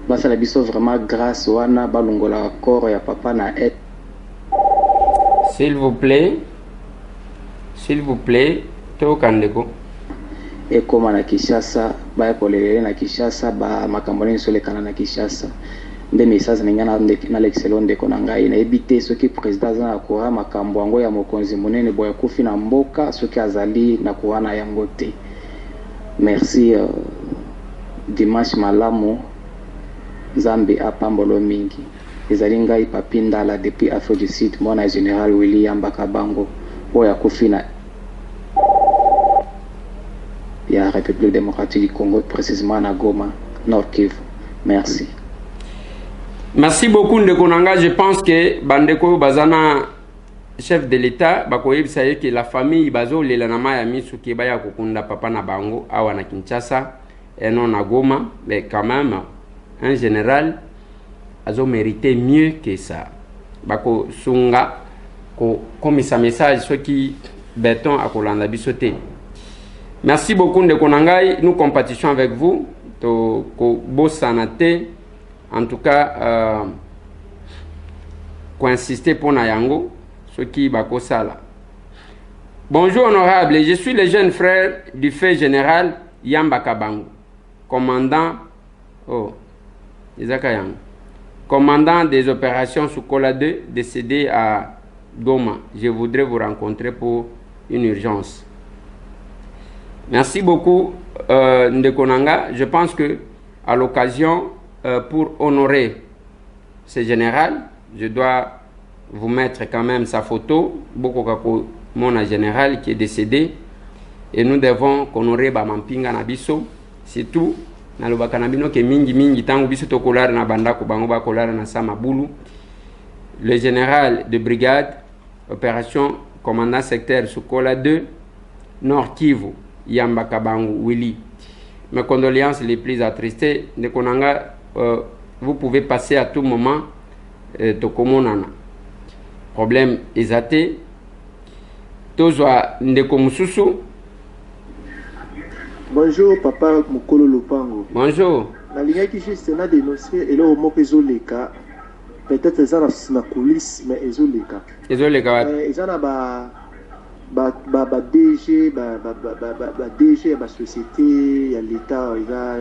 basala biso vraiment grâce wana balongola corps ya papa na est. S'il vous plaît to kandeko et comme na Kinshasa ba kolele na Kinshasa ba makambo nso lekana na Kinshasa nde message ningana na l'excellent de konangai na ebité ce qui président za akora makambo yango ya mokonzi monene boya kufi na mboka ce qui azali na kuana yango te. Merci dimanche malamu Zambi apambolo mingi ezali ngai papindala depuis Afro du Sud mona général William Bakabango boya kufi na la République démocratique du Congo, précisément à Goma, Nord Kivu. Merci. Merci beaucoup Ndekonanga. Je pense que Bandeko Bazana, chef de l'État, Bakoyeb saye que la famille Bazo Lelanama ya misu kebaya kokunda papa na bango awa na Kinshasa et non na Goma, mais quand même un général azo mérité mieux que ça. bako sunga ko komisa message ceux qui béton à kolanda bisoté. Merci beaucoup de konangai, nous compatissons avec vous to ko bosanate en tout cas ko insister pour na yango ceux qui bako sala. Bonjour honorable, je suis le jeune frère du fait général Yamba Kabangu, commandant commandant des opérations sous Kola 2, décédé à Goma. Je voudrais vous rencontrer pour une urgence. Merci beaucoup Ndekonanga. Je pense que à l'occasion, pour honorer ce général, je dois vous mettre quand même sa photo, Boko mon général qui est décédé, et nous devons honorer Bamampinga Nabiso, c'est tout. Na lobaka na bino ke mingi tangu biso to kolala na bandako bango ba kolala na sama bulu. Le général de brigade opération commandant secteur Sukola 2 Nord Kivu Yamba Kabangu Willy. Mes condoléances les plus attristées de Konanga, vous pouvez passer à tout moment tokomonana. Problème esaté tozwa ndeko mususu. Bonjour papa Mokolo Lopango. Bonjour. Na ligne qui juste na dénoncer et là au mot ezoleka. Peut-être ça na coulisse mais ezoleka. Ezoleka. Ezana ba DG DG ba société ya l'état eza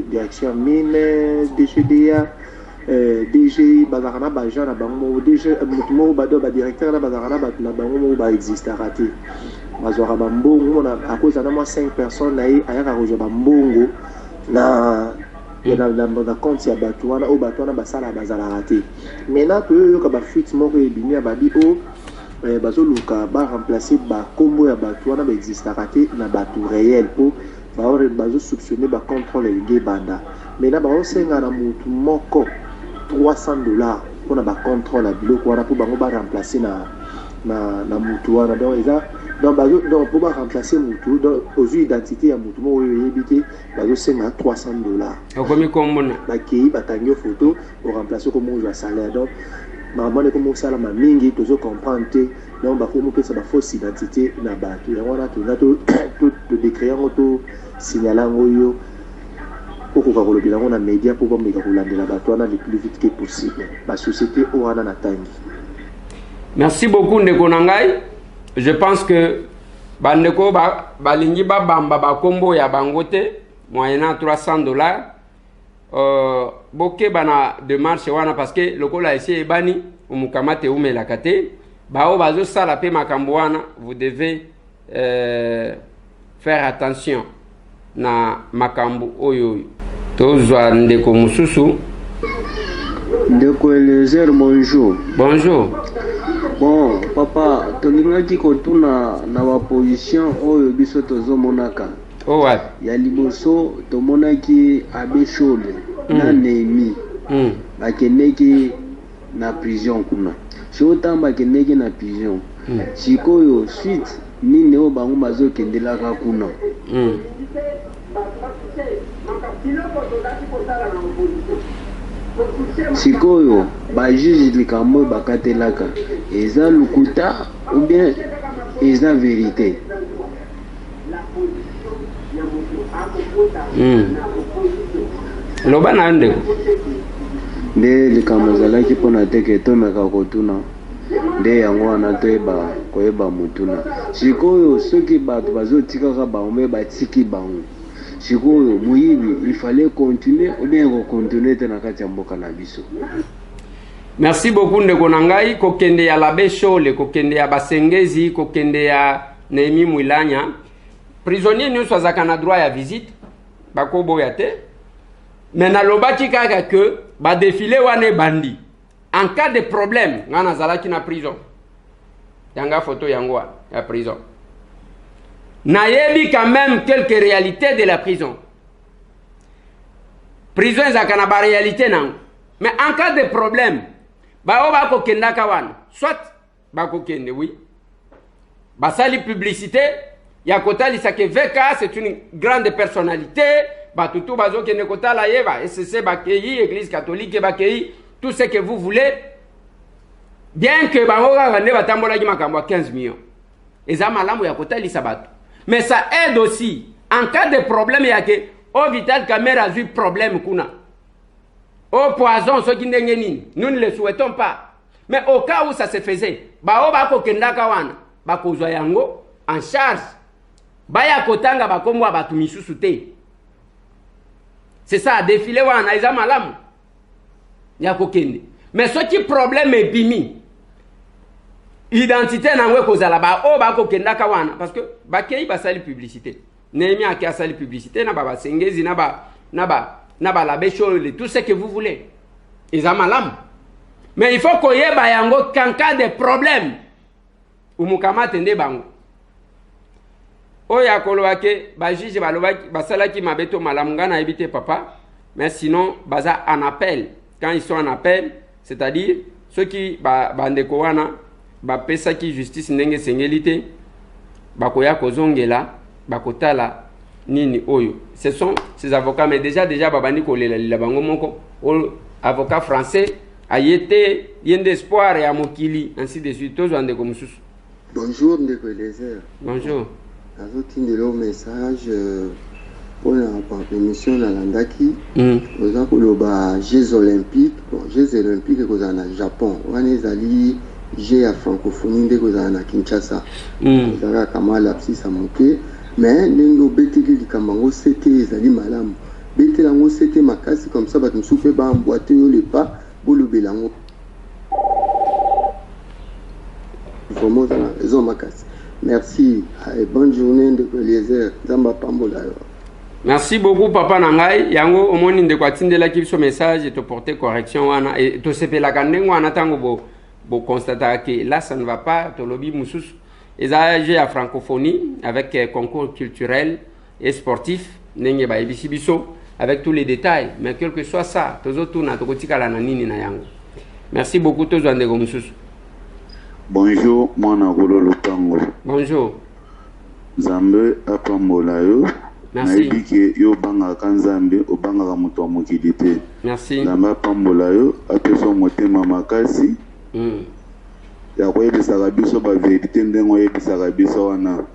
direction mine DGDA DG bazana ba jana bango DG mutumo ba directeur na bazana ba na bango ba existe raté. Bazora bambongo na à cause de 5 personnes ayaka ko joba mbongo na compte ya batwana o batwana basala bazala raté. Maintenant to yo ka ba fuite moko ebini ya babi o bazoluka ba remplacer ba combo ya batwana ba existe raté na batu réel pour bazo soupçonner ba contrôle les banda. Maintenant ba osenga na mutu moko $300 pour na ba contrôle à biloko wana pour bango ba remplacer na mutu wana donc eza donc pour remplacer mutu donc aux identités ya mutu mo yebité bazo senga $300. Okomi kombona bakei batangi photo pour remplacer comme un salaire donc maman est comme ça la mingi tozo comprendre donc ba ko mo pesa ba fausse identité na batu ya wana to décrire to signaler ngoyo pour ko ko lobila ngona média pour bombe ka kolandela batu wana le plus vite que possible la société wana na tangi. Merci beaucoup ndeko nangai. Je pense que bandeko balingi bamba bakombo ya bangote moyennant $300 boke bana démarche wana parce que lokola esi ebani umukamate umela kate bao bazo sala pe makambo wana vous devez faire attention na makambo oyo tozwa ndeko mususu. Ndeko Eliezer, bonjour. Bonjour. Bon, papa, tolingaki kotuna na wa position oyo biso tozomonaka. Oh ouais. Ya liboso tomonaki Abe Shole na Nemi. Bakendeki na prison kuna. Shotamba bakendeki na prison. Sikoyo suite nini o bango bazokendelaka kuna. Sikoyo bajuge likambo bakatelaka eza lukuta ou bien eza vérité. Loba na nde nde likambo zalaki mpona teke tomeka kotuna nde yango wana toyeba koyeba motuna. Sikoyo soki bato bazotikaka bango mpe batiki bango sikoyo muyibi il fallait continuer ou bien continuer te na kati ya mboka na biso. Merci beaucoup ndeko nangai kokende ya Labe Shole kokende ya Basengezi kokende ya Nehemi Mwilanya prisonnier nyonso azaka na droit ya visite bakoboya te mais nalobaki kaka que ba défilé wana bandi en cas de problème ngana zalaki na prison yanga photo yango ya prison. Nayebi quand même quelques réalités de la prison. Prison ezaka ba réalité nan. Mais en cas de problème, bao bako kenda kawana. Soit bako kende oui. Basali publicité, ya kotali sake VK, c'est une grande personnalité, batutu bazo kende kotala yeba, SCC bakei, Église catholique bakei, tout ce que vous voulez. bien que bango kaka nde batambolaki makambo ya 15 millions eza malamu ya kotalisa bato. Mais ça aide aussi en cas de problème yake au Vital Kamerhe azwi problème kuna au poison soki ndenge nini, nous ne le souhaitons pas, mais au cas où ça se faisait bao bakokendaka wana bakozwa yango en charge baya kotanga bakombo ya bato misusu te. C'est ça défilé wana eza malamu ya kokende. Mais soki problème ebimi identité nango kozala ba o bakokendaka wana parce que bakei basali publicité. Némi a sali publicité na ba sengezi na ba la béchole tout ce que vous voulez. Ils ont malam. Mais il faut qu'on y ait bayango qu'en cas de problème ou mukama tende bango. Oya kolobake ba juge balobaki basalaki mabeto malamunga na ebité papa, mais sinon baza en appel. Quand ils sont en appel, c'est-à-dire ceux qui bandeko wana ba pesa ki justice ndenge sengelité bakoya kozongela bakotala nini oyo. Ce sont ces avocats, mais déjà babandi kolela lila bango moko avocat français ayete yende espoir ya mokili ainsi de suite tous ande comme sous. Bonjour Ndeko Eliezer. Bonjour. Azotindela au message pour la émission nalandaki oza koloba Jeux olympiques. Bon, Jeux olympiques kozala na Japon wana ezali Jeux ya francophonie nde kozala na Kinshasa. Ezala kama lapsis moke mais ndenge obeteli likambo yango sete ezali malamu betela yango sete makasi comme ça bato mosusu mpe baemboite yo le pas bolobela yango vraiment ozala raison makasi. Merci et bonne journée Ndeko Eliezer nzambe apambola yo. Merci beaucoup papa nangai yango omoni ndeko atindelaki biso message et te porter correction wana et to sepelaka ndenge wana tango bo constater que là ça ne va pas to lobi mususu. Ils ont joué à francophonie avec concours culturel et sportif, avec tous les détails. Mais quel que soit ça, merci beaucoup. Bonjour, mon Nagolo Lupango. Bonjour. Zambe apambola yo. Merci. Yo banga kanzambe obanga muto mokilité. Merci. Zambe apambola yo apeso motema makasi. Ya koyebisaka biso ba vérité ndenge oyebisaka biso wana.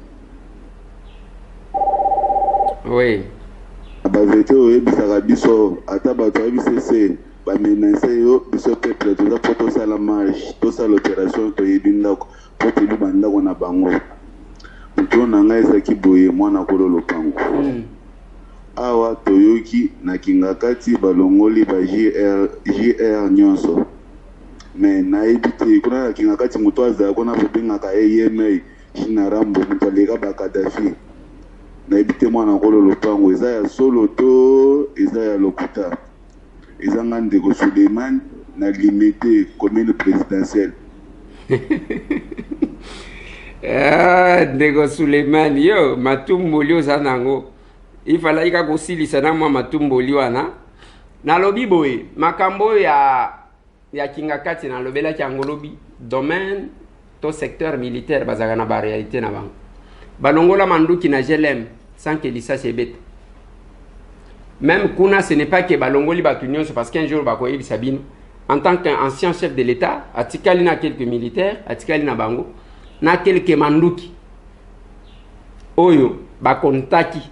Oui. Ba vérité oyebisaka biso ata bato oyebisese ba menace yo biso peuple toza po tosala marche tosala opération toyebi ndako po toyebi ndako na bango. Mutu na ngai ezaki boye mwana kolo lopango. Awa toyoki na kingakati balongoli ba JR nyonso. Mais nayebi te kuna kingakati mutu azala kuna bobengaka eyeme Shinarambo mutu aleka bakadafi nayebi te mwana kolo lopango eza ya solo to eza ya lokuta eza nga Ndeko Suleiman na limité commune présidentielle. Ndeko Suleiman yo matumboli oza nango ifalaki kosilisa na mwa matumboli wana nalobi boye makambo ya kingakati na lobela kiangolobi domaine to secteur militaire bazaka na ba réalité na bango balongola manduki na GLM sans que lisa sebete même kuna ce n'est pas que balongoli batunion parce qu'un jour bakoyebi sabino en tant qu'ancien chef de l'état atikali na quelques militaires atikali na bango na quelques manduki oyo bakontaki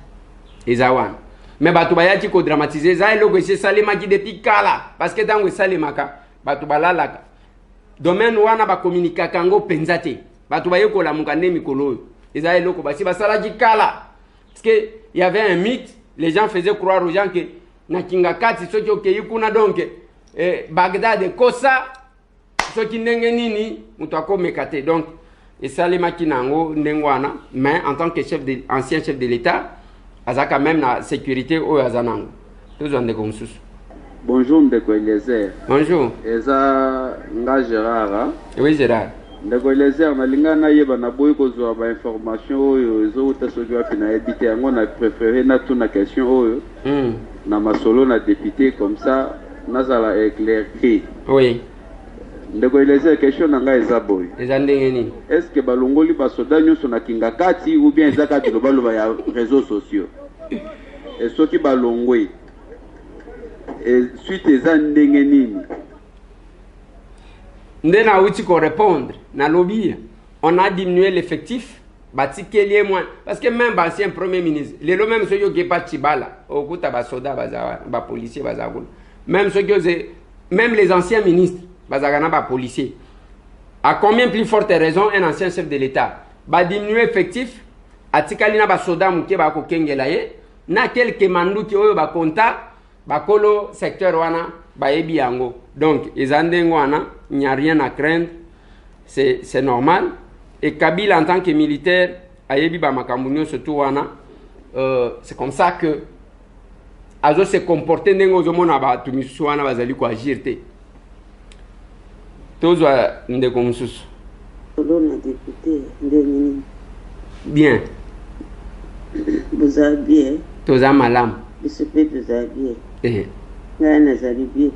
ezawana mais bato bayaki ko dramatiser za eloko ese salemaki depuis kala parce que tango salemaka bato balalaka domaine wana ba communiquer kango penza te bato bayekola mukande mikolo oyo eza eloko basi basalaki kala parce que il y avait un mythe les gens faisaient croire aux gens que na kingakati soki okeyi kuna donc Bagdad kosa soki ndenge nini mutu akomeka te donc esalemaki nango ndenge wana mais en tant que ancien chef de l'état aza quand même na sécurité oyo aza nango tozwande ko mosusu. Bonjour Ndeko Eliezer. Bonjour. Eza nga Gérard. Oui Gérard. Ndeko Eliezer nalinga na yeba na boyi kozwa ba information oyo ezo utasoki wapi na ebite yango na préféré na tuna question oyo. Na masolo na député comme ça nazala éclairé. Oui. Ndeko Eliezer question na nga eza boy. Eza ndenge nini? Est-ce que balongoli ba soda nyonso na kingakati ou bien eza kati lobaloba ya réseaux sociaux? Et soki balongwe et suite eza ndenge nini? Ndena outi ko répondre na lobby. On a diminué l'effectif. Bati kelie moins parce que même ancien premier ministre, les même ceux qui pas Tibala, au coup ba soda ba policier bazagul. Même ceux qui même les anciens ministres bazagana ba policier. À combien plus forte raison un ancien chef de l'État ba diminuer effectif atikali na ba soda muke ba ko kengela ye na quelques manduki oyo ba konta ba kolo secteur wana ba yebi yango. Donc ezandengo wana, il n'y a rien à craindre. C'est normal. Et Kabila en tant que militaire a yebi ba makambu surtout wana c'est comme ça que azo se comporter ndengo zomona ba tumisusu wana bazali ko agir te. Tozwa ndeko mususu. Olona député ndeni. Bien. Vous avez bien. Toza malam. Vous avez bien. Eh. Ngana zali bien.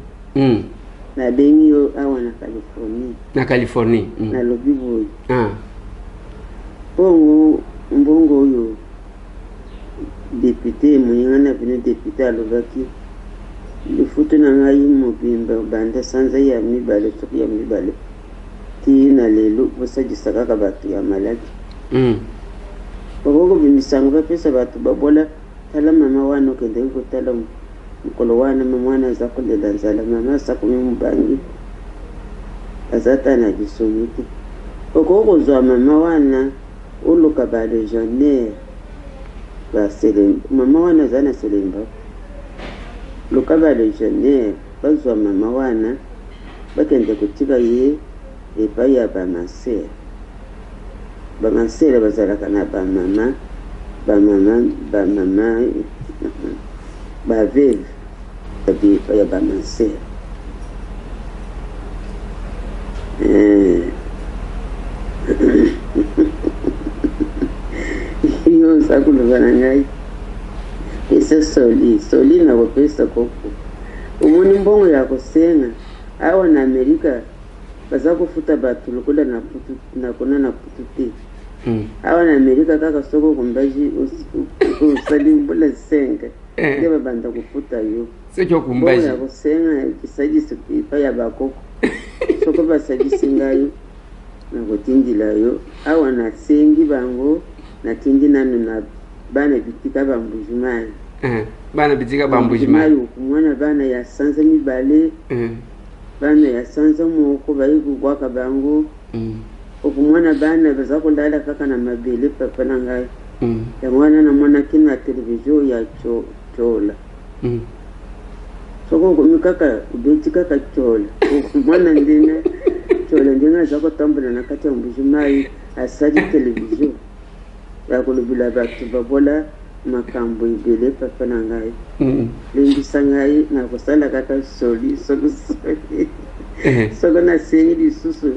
Na bengi yo awa na Californie. Na Californie. Na lobi boy. Ah. Bongo mbongo yo député muyana venu député alobaki le foot na ngai mobimba banda sanza ya mibale to ya mibale ti na lelo bosajisa kaka batu ya maladi bongo bimisango bapesa batu babola tala mama wana kende ko tala mkolo wana mwana za kulela nzala mama sa kumumbangi azata na bisomiti bongo zo mama wana uluka ba legionnaire ba selemba mama wana zana selemba luka ba legionnaire bazwa mama wana bakende kutika ye epai ya bamansere bazalaka na bamama baveve epai ya bamansere yo sakuluvana ngai ese soli na kopesa koko umuni mbongo ya kusenga awa na Amerika baza kufuta batu lokola na kona na putu te awa na Amerika kaka soko kumbaji usali mbula senga ndeba banda kufuta yo sekyo kumbaji ya kusenga kisaji sipa ya bakoko soko basaji singayo na kutindila yo awa na sengi bango na tindi nanu na bana bitika bambujimai bana bitika bambujimai kumwana bana ya sanza mibale bana ya sanza moko bayiku kwaka bango okumwana bana baza kulala kaka na mabele papa na ngai ya mwana na mwana kina television ya chola soko kumikaka ubetika ka chola okumwana ndina chola ndina zako tambula na kati ya mbujimai asadi television yakulubila batu babola makambo ibele papa na ngai lingisa ngai na kusala kaka soli soko na sengi lisusu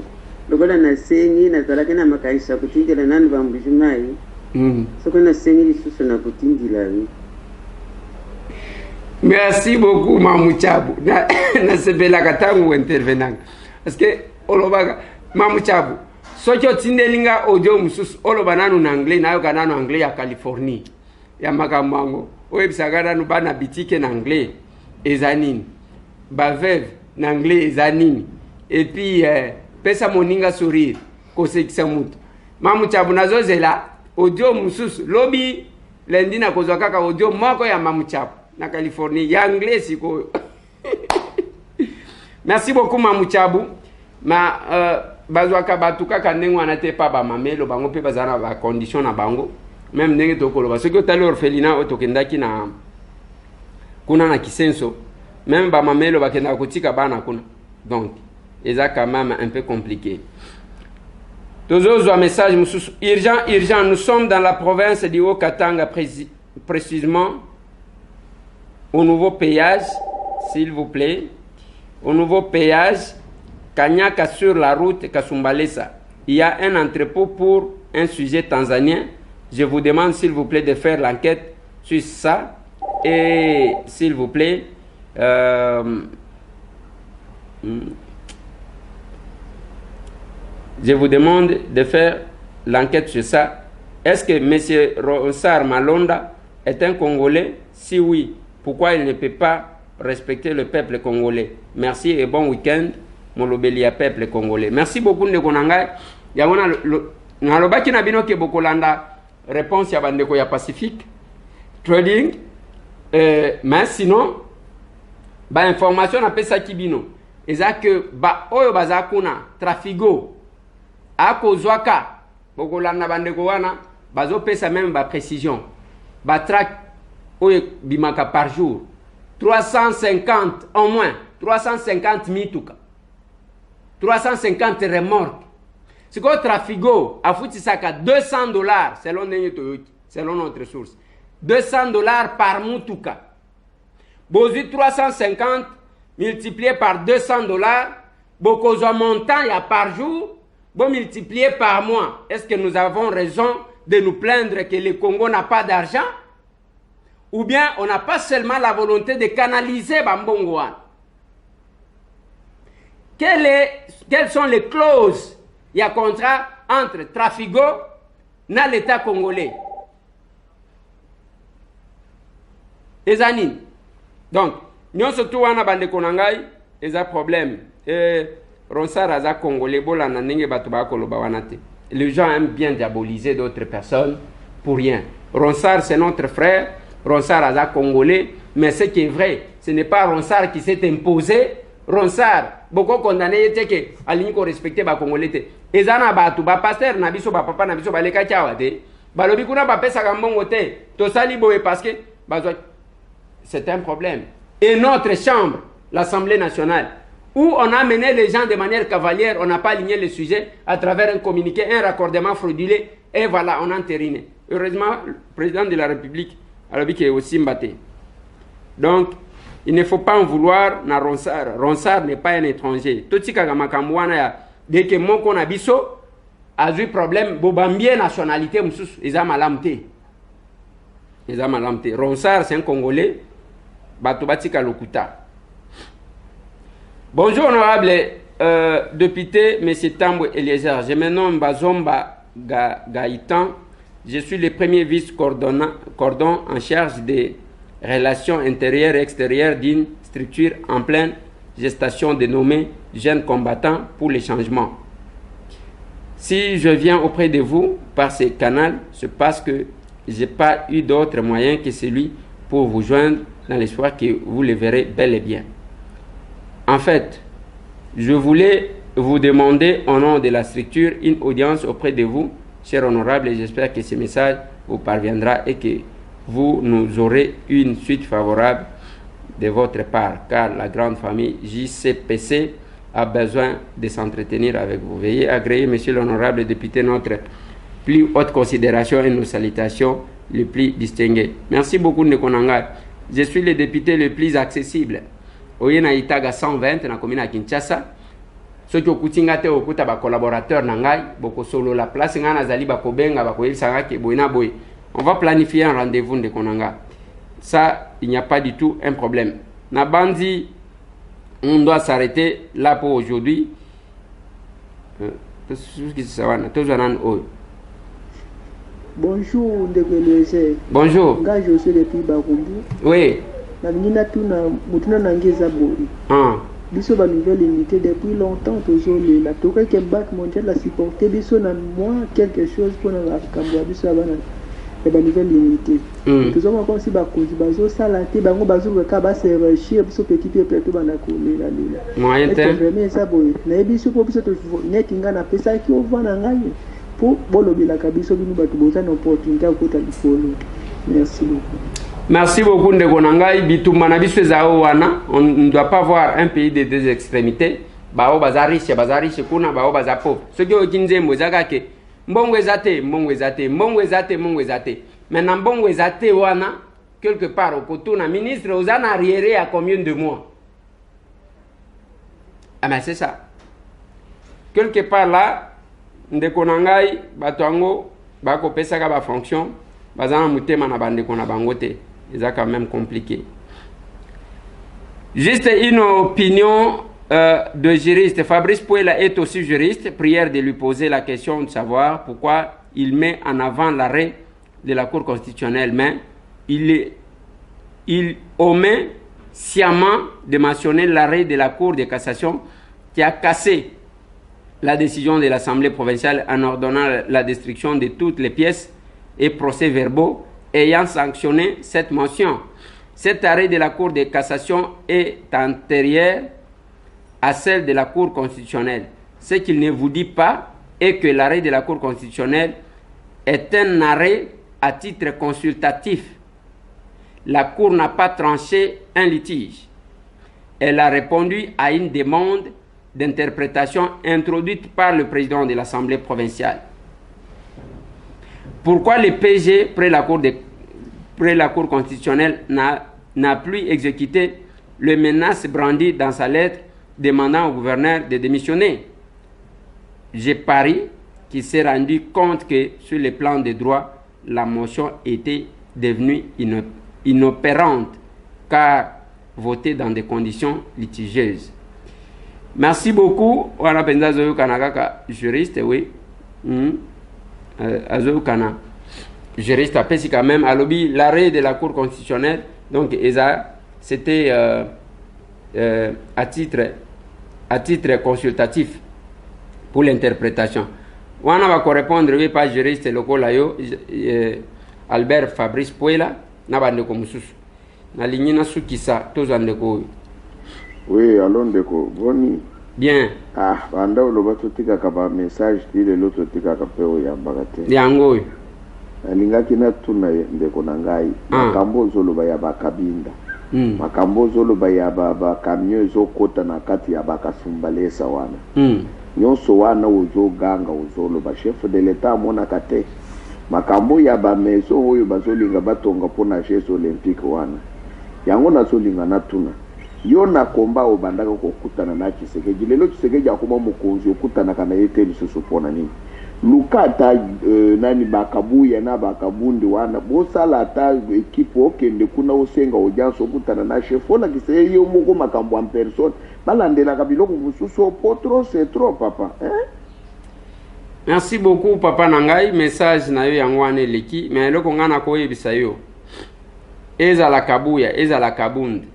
lokola na sengi na zalaka na makaisha kutindila nanu bambujimai soko na sengi lisusu na kutindila ni. Merci beaucoup Mamou Tchabou na sebela katangu intervenant parce que olobaga Mamou Tchabou socho tindelinga audio mususu oloba nanu na anglais nayo kananu anglais ya Californie ya makamango oyebisaka nu bana bitike na anglais ezanini bavev na anglais ezanini et puis pesa moninga sourire kosekisa mutu Mamou Tchabou nazozela audio mususu lobi lendi na kozwa kaka audio moko ya Mamou Tchabou na Californie ya anglais siko. Merci beaucoup Mamou Tchabou bazwaka batu kaka ndenge wana te pa ba mamelo bango pe bazana ba condition na bango même ndenge tokoloba soki otali orphelinat oyo tokendaki na kuna na Kisenso même ba mamelo bakendaka kotika bana kuna donc eza quand même un peu compliqué. Tozozwa message mususu urgent nous sommes dans la province du Haut-Katanga précisément au nouveau péage s'il vous plaît au nouveau péage Kanyaka sur la route Kasumbalesa. Il y a un entrepôt pour un sujet tanzanien. Je vous demande s'il vous plaît de faire l'enquête sur ça. Et s'il vous plaît, je vous demande de faire l'enquête sur ça. Est-ce que M. Ronsard Malonda est un Congolais? Si oui, pourquoi il ne peut pas respecter le peuple congolais? Merci et bon week-end. molobeli ya peuple congolais. Merci beaucoup ndeko na ngai. Yango nalobaki na bino ke bokolanda réponse ya bandeko ya Pacifique Trading, mais sinon ba information napesaki bino eza ke ba oyo baza kuna Trafigo akozwaka bokolanda bandeko wana bazopesa même ba précision ba track oyo bimaka par jour 350 au moins 350 mituka 350 remorques. Si quoi Trafigo a foutu ça à $200 selon notre source. $200 par mituka. Bozu 350 multiplié par $200, beaucoup de montant y a par jour, bon multiplié par mois. Est-ce que nous avons raison de nous plaindre que le Congo n'a pas d'argent? Ou bien on n'a pas seulement la volonté de canaliser Bambongouan? Quelles sont les clauses il y a contrat entre Trafigo et l'État congolais? Ezanine. Donc, nous sommes tous en bande konangai, et un problème. Ronsar aza congolais, bola na nenge batuba koloba wanate. Les gens aiment bien diaboliser d'autres personnes pour rien. Ronsar c'est notre frère, Ronsar aza congolais, mais ce qui est vrai, ce n'est pas Ronsar qui s'est imposé. Ronsar, beaucoup condamné était que alini ko respecter ba congolais. Ezana batu ba pasteur na biso ba papa na biso ba leka chawa te. Ba lobi kuna ba pesa ka mbongo te. To sali boye parce que c'est un problème. Et notre chambre, l'Assemblée nationale, où on a mené les gens de manière cavalière, on n'a pas aligné le sujet à travers un communiqué, un raccordement frauduleux, et voilà, on a entériné. Heureusement, le président de la République a dit qu'il est aussi mbatté. Donc, il ne faut pas en vouloir na Ronsar. Ronsar n'est pas un étranger. Tout ce que dès que mon qu'on a biso a eu problème, bobambie nationalité, ils ont malamté. Ils ont malamté. Ronsar, c'est un Congolais. Batobatika Lokuta. Bonjour honorable député M. Tambo Eliezer. Je me nomme Bazomba Gaïtan. Je suis le premier vice-cordon en charge des relations intérieures et extérieures d'une structure en pleine gestation dénommée Jeunes combattants pour les changements. Si je viens auprès de vous par ce canal, c'est parce que je n'ai pas eu d'autre moyen que celui pour vous joindre dans l'espoir que vous le verrez bel et bien. En fait, je voulais vous demander au nom de la structure une audience auprès de vous, cher honorable, et j'espère que ce message vous parviendra et que vous nous aurez une suite favorable de votre part, car la grande famille JCPC a besoin de s'entretenir avec vous. Veuillez agréer, monsieur l'honorable député, notre plus haute considération et nos salutations les plus distinguées. Merci beaucoup, Ndekonanga. Je suis le député le plus accessible. Oyena itaga 120 na commune à Kinshasa. Soki okutinga te okuta ba collaborateur na ngai, boko solo la place ngana zali ba kobenga ba koyelisa ke boyina boy. On va planifier un rendez-vous Ndekonanga. Ça, il n'y a pas du tout un problème. Na bandi, on doit s'arrêter là pour aujourd'hui. Bonjour, Ndekeleze. Bonjour. Nga je suis depuis Bakumbu. Oui. Na nina tuna mutuna nangeza bori. Biso ba nouvelle unité depuis longtemps toujours là. Toka que Banque mondiale la supporter biso na moi quelque chose pour na kambo biso abana. Ba nouvelle unité. Toujours comme si ba kozi bazo salate bango bazo ka ba se réussir biso petit peuple tout bana kolela lela. Moyen temps. Vraiment ça boy. Na biso pour biso to net ngana pesa ki ovana ngai. Merci beaucoup. Merci beaucoup Ndekonangai. Bitumana biso zao wana. On ne doit pas voir un pays de deux extrémités. Bao bazariche kuna bao bazapo. Ce qui est kinze mozaka ke mbongo ezate. Maintenant mbongo ezate wana quelque part au kotuna ministre ozana arriéré à combien de mois? Ah mais c'est ça. Quelque part là Ndekonangai batango bako pesaka ba fonction bazana mutema na bandeko na bangote. C'est quand même compliqué. Juste une opinion de juriste. Fabrice Pouela est aussi juriste. Prière de lui poser la question de savoir pourquoi il met en avant l'arrêt de la Cour constitutionnelle, mais il omet sciemment de mentionner l'arrêt de la Cour de cassation qui a cassé la décision de l'Assemblée provinciale en ordonnant la destruction de toutes les pièces et procès-verbaux ayant sanctionné cette mention. Cet arrêt de la Cour de cassation est antérieur à celle de la Cour constitutionnelle. Ce qu'il ne vous dit pas est que l'arrêt de la Cour constitutionnelle est un arrêt à titre consultatif. La Cour n'a pas tranché un litige. Elle a répondu à une demande d'interprétation introduite par le président de l'Assemblée provinciale. Pourquoi le PG, près la Cour constitutionnelle, n'a plus exécuté le menace brandi dans sa lettre demandant au gouverneur de démissionner? J'ai pari qu'il s'est rendu compte que sur le plan des droits, la motion était devenue inopérante car votée dans des conditions litigieuses. Merci beaucoup. On a pensé à Kanaka, juriste, oui. Azokana, juriste, après c'est quand même à lobby l'arrêt de la Cour constitutionnelle. Donc, c'était à titre consultatif pour l'interprétation. On va répondre, oui, pas juriste local, Albert Fabrice Puela, n'abande comme sous. Na ligne na sukisa, tous en déco. Oui, allons déco. Boni. Bien. Ah, banda ulo bato tika kaba message ile loto tika kapeo ya bagate. Yango. Alinga kina tuna ndeko nangai. Makambo zolo ba ya bakabinda. Makambo zolo ba ya ba kamyo zo kota na kati ya bakasumbalesa wana. Nyonso wana uzo ganga uzolo ba chef de l'état mona kate. Makambo ya ba meso oyo bazolinga batonga pona Jeux olympiques wana. Yango na zolinga na tuna. Yo na komba obandaka kokutana na Tshisekedi lelo Tshisekedi akoma mokonzi okutana kana yete lisusu pona nini lukata nani bakabuya na bakabundi wana bosala ta equipe okende kuna osenga audience okutana na chef ona kiseye yo moko makambo en personne balandela kabiloko mususu potro c'est trop papa Merci beaucoup papa nangai message na yo yangwane leki mais loko ngana ko yebisa yo eza la kabuya eza la kabundi.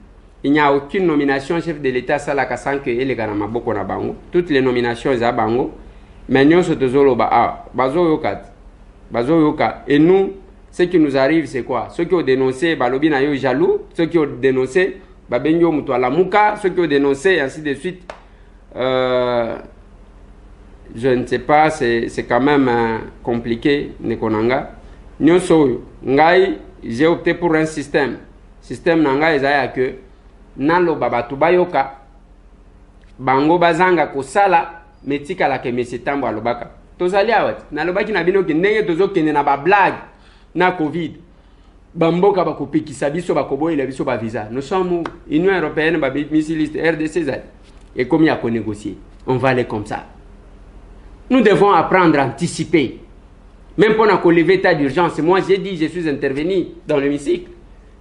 Il n'y a aucune nomination chef de l'État salaka sans que ele kana maboko na bango. Toutes les nominations za bango. Mais nous sommes tous bazo yoka. Et nous, ce qui nous arrive c'est quoi? Ceux qui ont dénoncé balobi na yo jaloux, ceux qui ont dénoncé babenyo muto ala muka, ceux qui ont dénoncé ainsi de suite. Je ne sais pas, c'est quand même compliqué nekonanga. Nyoso ngai j'ai opté pour un système. Système nanga ezaya que nalo babatu bayoka bango bazanga kosala metika la ke mesetambo alobaka tozali awati nalobaki na bino ke ndenge tozokende na ba blague na covid bamboka bakopekisa biso bakoboyela biso ba visa nous sommes Union européenne ba missiliste RDC et comme il y a qu'on négocier on va aller comme ça nous devons apprendre à anticiper même pour qu'on lève état d'urgence moi j'ai dit je suis intervenu dans l'hémicycle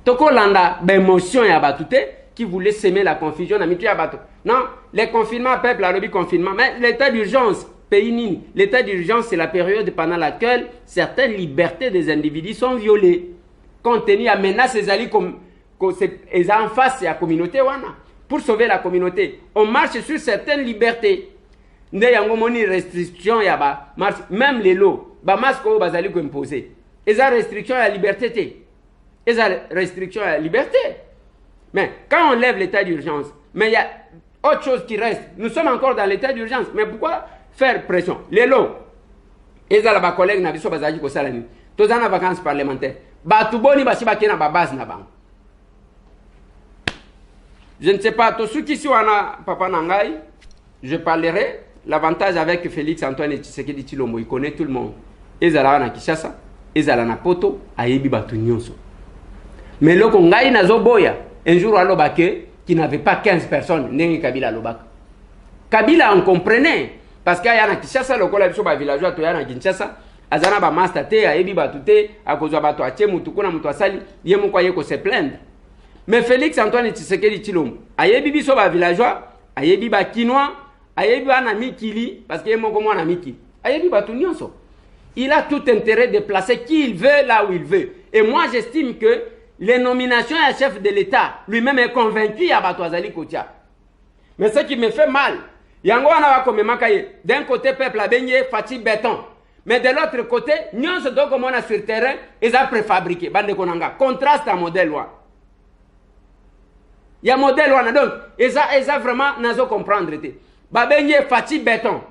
toko landa d'émotion ya batute qui voulait semer la confusion à mitu ya bato. Non, les confinements, peuple a lobby confinement, mais l'état d'urgence, pays nini. L'état d'urgence, c'est la période pendant laquelle certaines libertés des individus sont violées. Compte tenu à menace les alliés comme ils en face à la communauté wana. Pour sauver la communauté, on marche sur certaines libertés. Nde yango moni restriction ya ba marche même les lots, ba masque au bazali ko imposer. Et ça restriction à la liberté té. Et ça restriction à la liberté. Mais quand on lève l'état d'urgence, mais il y a autre chose qui reste. Nous sommes encore dans l'état d'urgence. Mais pourquoi faire pression? Les lots. Et ça, ma collègue n'a pas dit que ça. Tous en vacances parlementaires. Je ne sais pas. Tous ceux qui sont Papa Nangai, je parlerai. L'avantage avec Félix Antoine Tshisekedi Tshilombo, il connaît tout le monde. Et ça, là, Kinshasa. Et ça, là, Poto, Ayebi Batu Nyonso. Mais le Kongai Nazo Boya. Un jour, à Lobake, qui n'avait pas 15 personnes, n'est Kabila Lobak. Kabila, on comprenait. Parce qu'il y a un Kinshasa, le collège de villageois, il y a un Kinshasa, Azana ba mastate, a Ebi Batute, a Kozo Bato Ache, Moutoukuna, Moutouasali, Yemo Kwaye ko se plaindre. Mais Félix Antoine Tshisekedi Tshilombo, a Ebi Biso ba villageois, a Ebi ba Kinois, a Ebi ba Nami Kili, parce qu'il y a un Nami Kili, a Ebi Batou Nyonso. Il a tout intérêt de placer qui il veut là où il veut. Et moi, j'estime que les nominations à chef de l'État, lui-même est convaincu à Batouazali Kotia. Mais ce qui me fait mal, yango wana bakomemaka ye d'un côté peuple abenye fati béton mais de l'autre côté nyonso tokomona sur terrain eza préfabriqué bandeko nanga contraste à modèle wana ya modèle wana donc eza vraiment nazo comprendre te babenye fati béton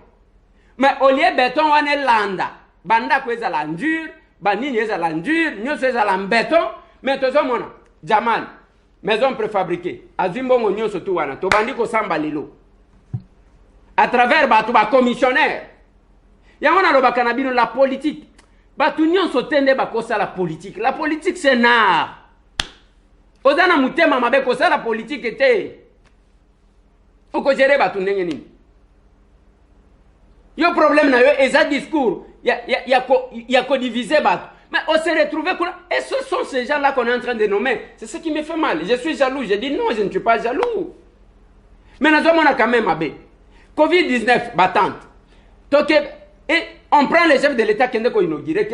mais au lieu béton wana landa bandako ezala dur banini ezala dur nyonso ezala béton mais tozomona Jamal maison préfabriquée azimbongo nyonso tu wana tobandi kosamba lelo à travers batu ba commissionnaire yango nalobaka na bino la politique batu nyonso tende bakosa la politique c'est un art ozana mutema mabe kosa la politique ete okogere batu ndenge nini yo problème na yo eza discours ya ko diviser batu mais on s'est retrouvé et ce sont ces gens là qu'on est en train de nommer c'est ce qui me fait mal je suis jaloux je dis non je ne suis pas jaloux mais nous avons quand même abe Covid-19 battante et on prend les chefs de l'État kende ko inaugurer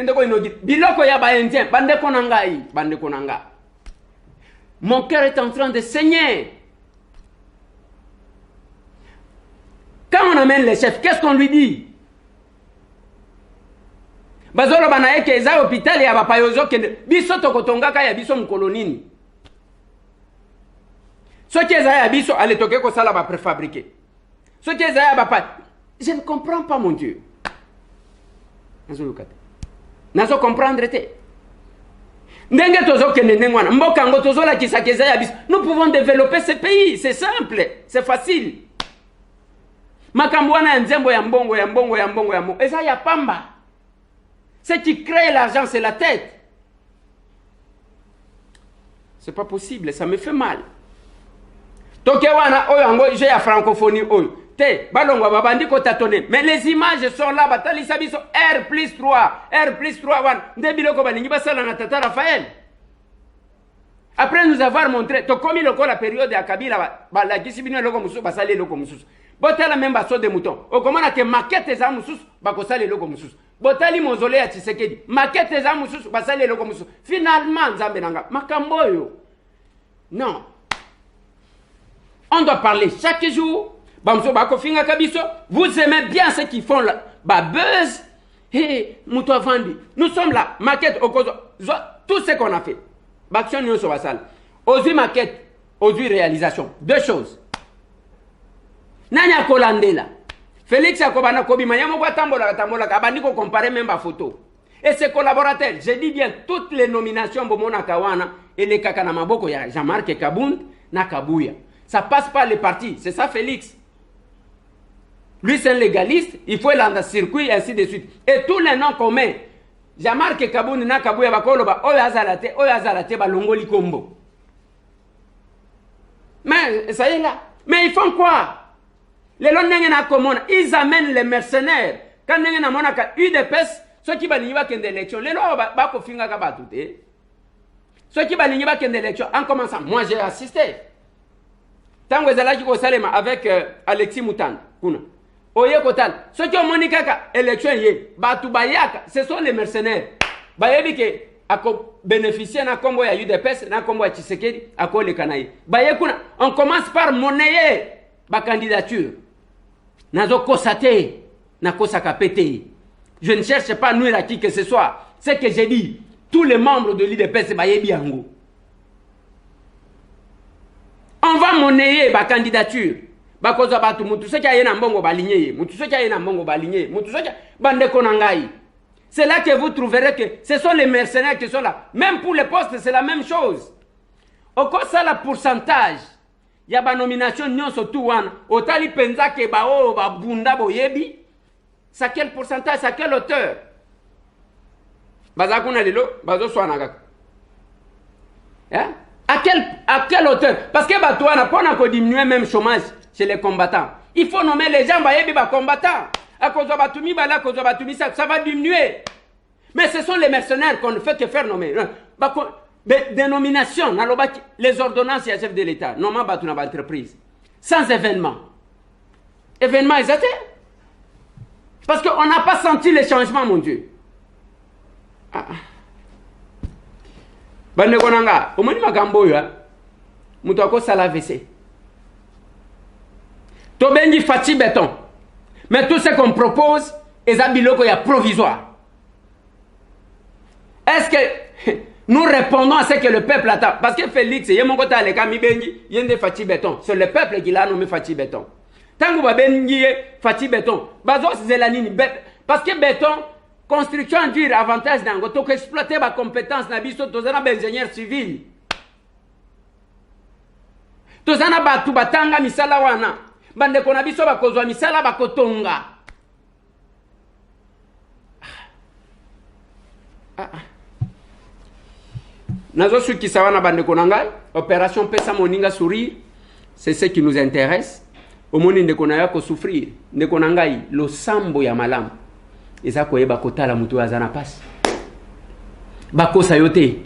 biloko ya ba indien bande konanga mon cœur est en train de saigner quand on amène les chefs qu'est-ce qu'on lui dit bazolo banaye ke eza hôpital ya bapayozo kende biso tokotongaka ya biso mkolonini soki eza ya biso ale toke ko sala ba préfabriqué soki eza ya bapa je ne comprends pas mon Dieu nazo comprendre te ndenge tozo kende ndengwana mboka ngo tozo la kisakeza ya biso nous pouvons développer ce pays c'est simple c'est facile makambo wana ya nzembo ya mbongo eza ya pamba. Ce qui crée l'argent, c'est la tête. C'est pas possible, ça me fait mal. Tokewana, oyo, j'ai la francophonie, oyo. Te, balongwa, babandi ko tatone. Mais les images sont là, batali sabiso, R+3, R+3, ndebiloko balingi basala na tata Raphaël. Après nous avoir montré, tokomi loko la période ya Kabila, la kisibino loko mususu, basali loko mususu. Botala même baso de mouton. Okomana ke maquette za mususu, bakosali loko mususu. Botali mozole ya Tshisekedi maquette za mususu basali loko mususu finalement nzambe nanga makamboyo non on doit parler chaque jour bamso bako finga kabiso vous aimez bien ceux qui font la buzz et muto avandi nous sommes là maquette okozo tout ce qu'on a fait baction nous sur basal ozu maquette ozu réalisation deux choses nanya kolandela Félix Akobana Kobima, il y a un tambola, abandi ko comparer même ma photo. Et ses collaborateurs, je dis bien toutes les nominations Bomona Kawana et les Kakana Maboko, il y a Jean-Marc Kabound, Nakabuya. Ça passe par les partis, c'est ça Félix. Lui c'est un légaliste, il faut aller dans le circuit et ainsi de suite. Et tous les noms qu'on met, Jean-Marc Kabound, Nakabuya, Bakoloba, Oyazalate, Balongoli Kombo. Mais ça y est là. Mais ils font quoi? Les gens ils amènent les mercenaires. Quand ils amènent UDPS, ceux qui balingi ba kende élection, les gens ba ko finga ka ba touté. Ceux qui balingi ba kende élection en commençant, moi j'ai assisté. Tango ezalaki ko salema avec Alexis Moutanda kuna. Oye kotal, ceux qui ont monika ka élection yé, ba tu bayaka, ce sont les mercenaires. Ba yebi ke ako bénéficier na kombo ya UDPS na kombo ya Tshisekedi ako le kanayi. Ba yekuna, on commence par monnayer ba candidature. Nazo kosate, na kosaka pété. Je ne cherche pas à nuire à qui que ce soit. C'est que j'ai dit, tous les membres de l'IDPS, on va monnayer ma candidature. C'est là que vous trouverez que ce sont les mercenaires qui sont là. Même pour les postes, c'est la même chose. Au cas ça, le pourcentage. Il y a une nomination surtout au tali penza ke bao ba bunda boyebi. C'est à quel pourcentage, c'est à quelle hauteur? Bazakuna lelo, bazo swanaka. Hein? À quelle hauteur? Parce que batouana pona ko diminuer même chômage chez les combattants. Il faut nommer les gens bayebi ba combattants. À cause de batumi bala, cause de batumi ça va diminuer. Mais ce sont les mercenaires qu'on ne fait que faire nommer. Des nominations, les ordonnances et les chefs de l'État, normalement, battu dans l'entreprise. Sans événement. Événement exact. Parce qu'on n'a pas senti les changements, mon Dieu. Bande konanga, omoni makambo yo, muto ako sala VC. Tobengi Fati Béton. Mais tout ce qu'on propose, est biloko ya provisoire. Est-ce que nous répondons à ce que le peuple attend? Parce que Félix, il y a mon côté à l'écart, il y a des Fati Béton. C'est le peuple qui l'a nommé Fati Béton. Tant que vous avez Fati Béton, parce que béton, construction dure avantage dans le to exploiter ma compétence na biso tozana ingénieur civil. Tozana batu batanga misala wana. Bande kona biso bakozwa misala bakotonga. Nazo suki sawana bande konanga, opération pesa moninga sourire, c'est ce qui nous intéresse. Au monde ne konaya ko souffrir, ne konangai lo sambo ya malamu. Eza koyeba kotala mutu azana pasi. Bakosa yote.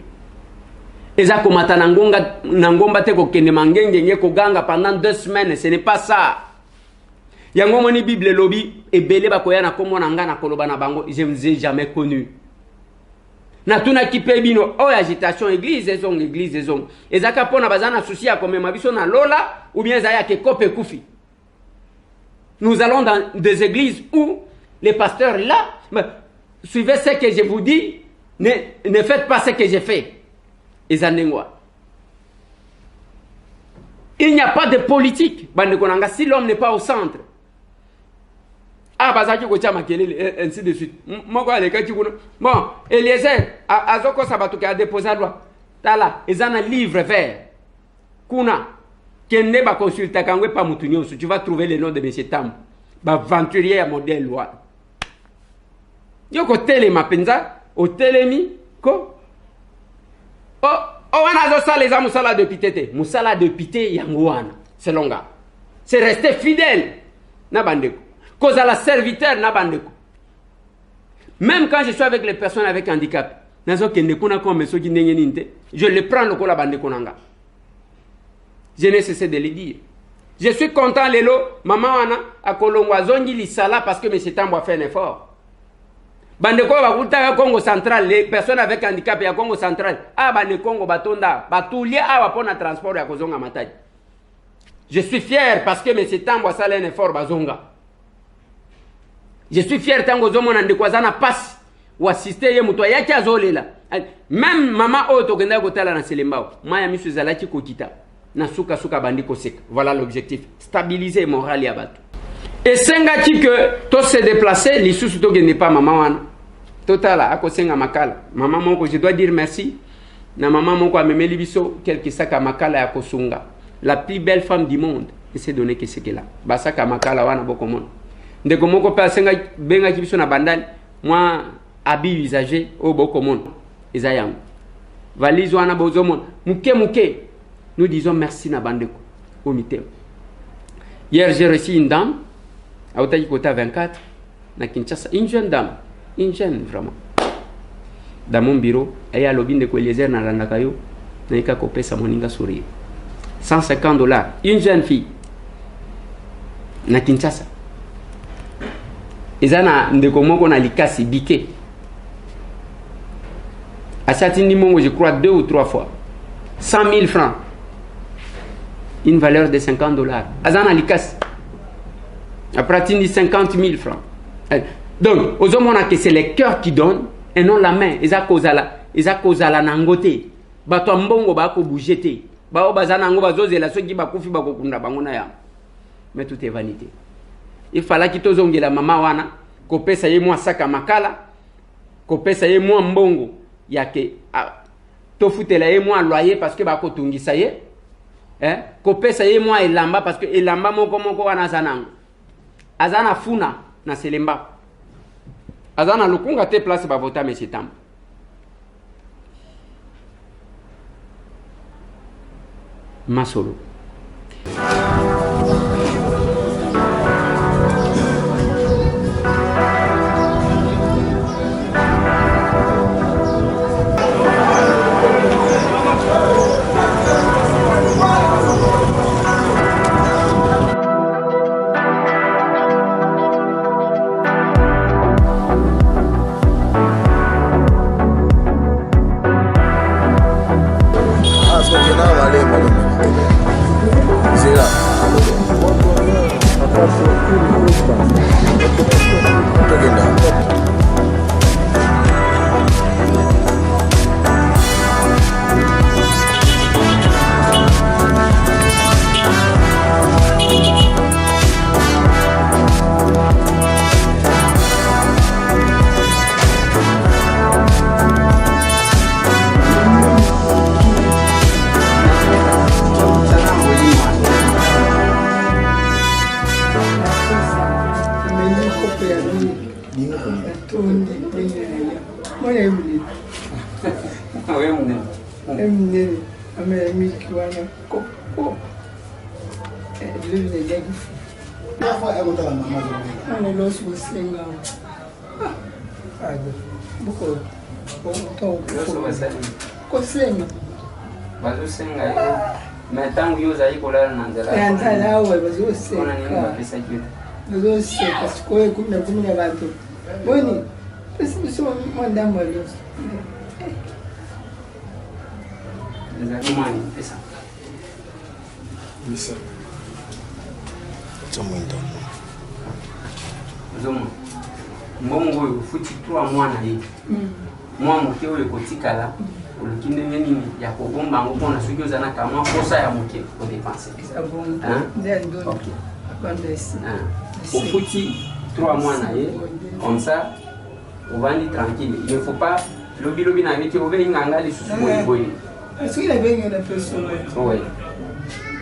Eza komata nangomba te ko kende mangenge nye ko ganga pendant 2 semaines, ce n'est pas ça. Yango moni Bible lobby ebele bakoya na komo nanga na koloba na bango, je ne vous ai jamais connu. Na tuna kipebino o agitation église ezong. Ezaka pona bazana souci ya komema biso na lola ou bien zaya ke kope kufi. Nous allons dans des églises où les pasteurs là, suivez ce que je vous dis, ne faites pas ce que j'ai fait. Il n'y a pas de politique. Si l'homme n'est pas au centre. Ah, bazaki ko chama kelele ainsi de suite. Moko aleka chikuno. Bon, Eliezer azoko sabatu ka déposer loi. Tala, ezana livre vert. Kuna kende ba consulta kangwe pa mutu nyonso. Tu vas trouver le nom de monsieur Tam. Ba aventurier à modèle loi. Yoko tele mapenza, o telemi ko wana zo sala les musala de pitete. Musala de pité yangoana. C'est longa. C'est rester fidèle na bandeko. Cause à la serviteur na bandeko. Même quand je suis avec les personnes avec handicap, nazo kende kuna ko meso ki ndenge ninte, je le prends le ko la bandeko nanga. Je n'ai cessé de le dire. Je suis content lelo maman wana akolongwa zongi lisala parce que monsieur Tambo a fait un effort. Bandeko bakuta Congo central, les personnes avec handicap ya Congo central, ah bande Congo batonda, batulie awa pona transport ya kozonga matadi. Je suis fier parce que monsieur Tambo a fait un effort bazonga. Je suis fier tango zomo na ndekwazana passe ou assister ye muto yaki azolela. Même maman oto kenda kotala na selembao, maya misu zalaki kokita. Na suka bandiko sek. Voilà l'objectif, stabiliser moral ya bato. Et sengati que to se déplacer, lisusu to gende pas maman wana. Totala ako senga makala. Maman moko je dois dire merci. Na maman moko amemeli biso quelque saka makala ya kosunga. La plus belle femme du monde, et c'est donné que c'est qu'elle a. Basaka makala wana boko mon. Ndeko moko pa senga benga kibiso na bandali, moi abi usagé au boko mon. Ezayam. Valise wana bozo mon. Muke. Nous disons merci na bandeko au mitem. Hier j'ai reçu une dame à Otaï Kota 24 na Kinshasa, une jeune dame, une jeune vraiment. Dans mon bureau, elle y a lobby de Eliezer na Randakayo, na ika kopé sa moninga sourire. $150, une jeune fille na Kinshasa. Ezana ndeko moko na likasi biké. Asatini mongo je crois 2 ou 3 fois. 100 000 francs. Une valeur de $50. Azana likas. Après, tu dis 50 000 francs. Donc, aux hommes, on a que c'est les cœurs qui donnent et non la main. Ils a cause à la nangote. Bato mbongo ba ko bougete. Ba bazana ngo bazoze la soki ba kufi ba ko kunda bangona ya. Mais tout est vanité. Il fallait que tozonge la mama wana ko pesa ye mwa saka makala, ko pesa ye mwa mbongo ya ke to futela ye mwa loyer parce que ba ko tungisa ye. Ko pesa ye mwa elamba parce que elamba moko wana zanango. Azana funa na selemba. Azana lukunga te place ba vota monsieur Tambo. Masolo. Vale, Mwana emune. Wewe mne. Emune. Ame miki wana ko. Ele ne jagi. Nafa ego tala mama zo. Ana losu senga. Ado. Buko. To. Losu wasali. Ko senga. Bazo senga yo. Metangu yoza iko la na ndela. Anda lawe bazo senga. Ona nini mapesa kitu. Bazo senga sikoe kumi na bantu. Boni. Pesa biso mwanda mwalo. Nzamani pesa. Misa. Tsamuinda. Zomo. Mbongo yo futi 3 mois na ye. Mwa moke oyo kotikala. Olukinde nini ya kobomba ngo pona soki ozana kama posa ya moke ko dépenser. Ça bon. Ndio ndo. OK. Kwanda esi. Au futi 3 mois na ye. Comme ça, on va aller tranquille. Il ne faut pas lobby na miki obe nganga li susu boy. Est-ce qu'il a bien une personne? Oui.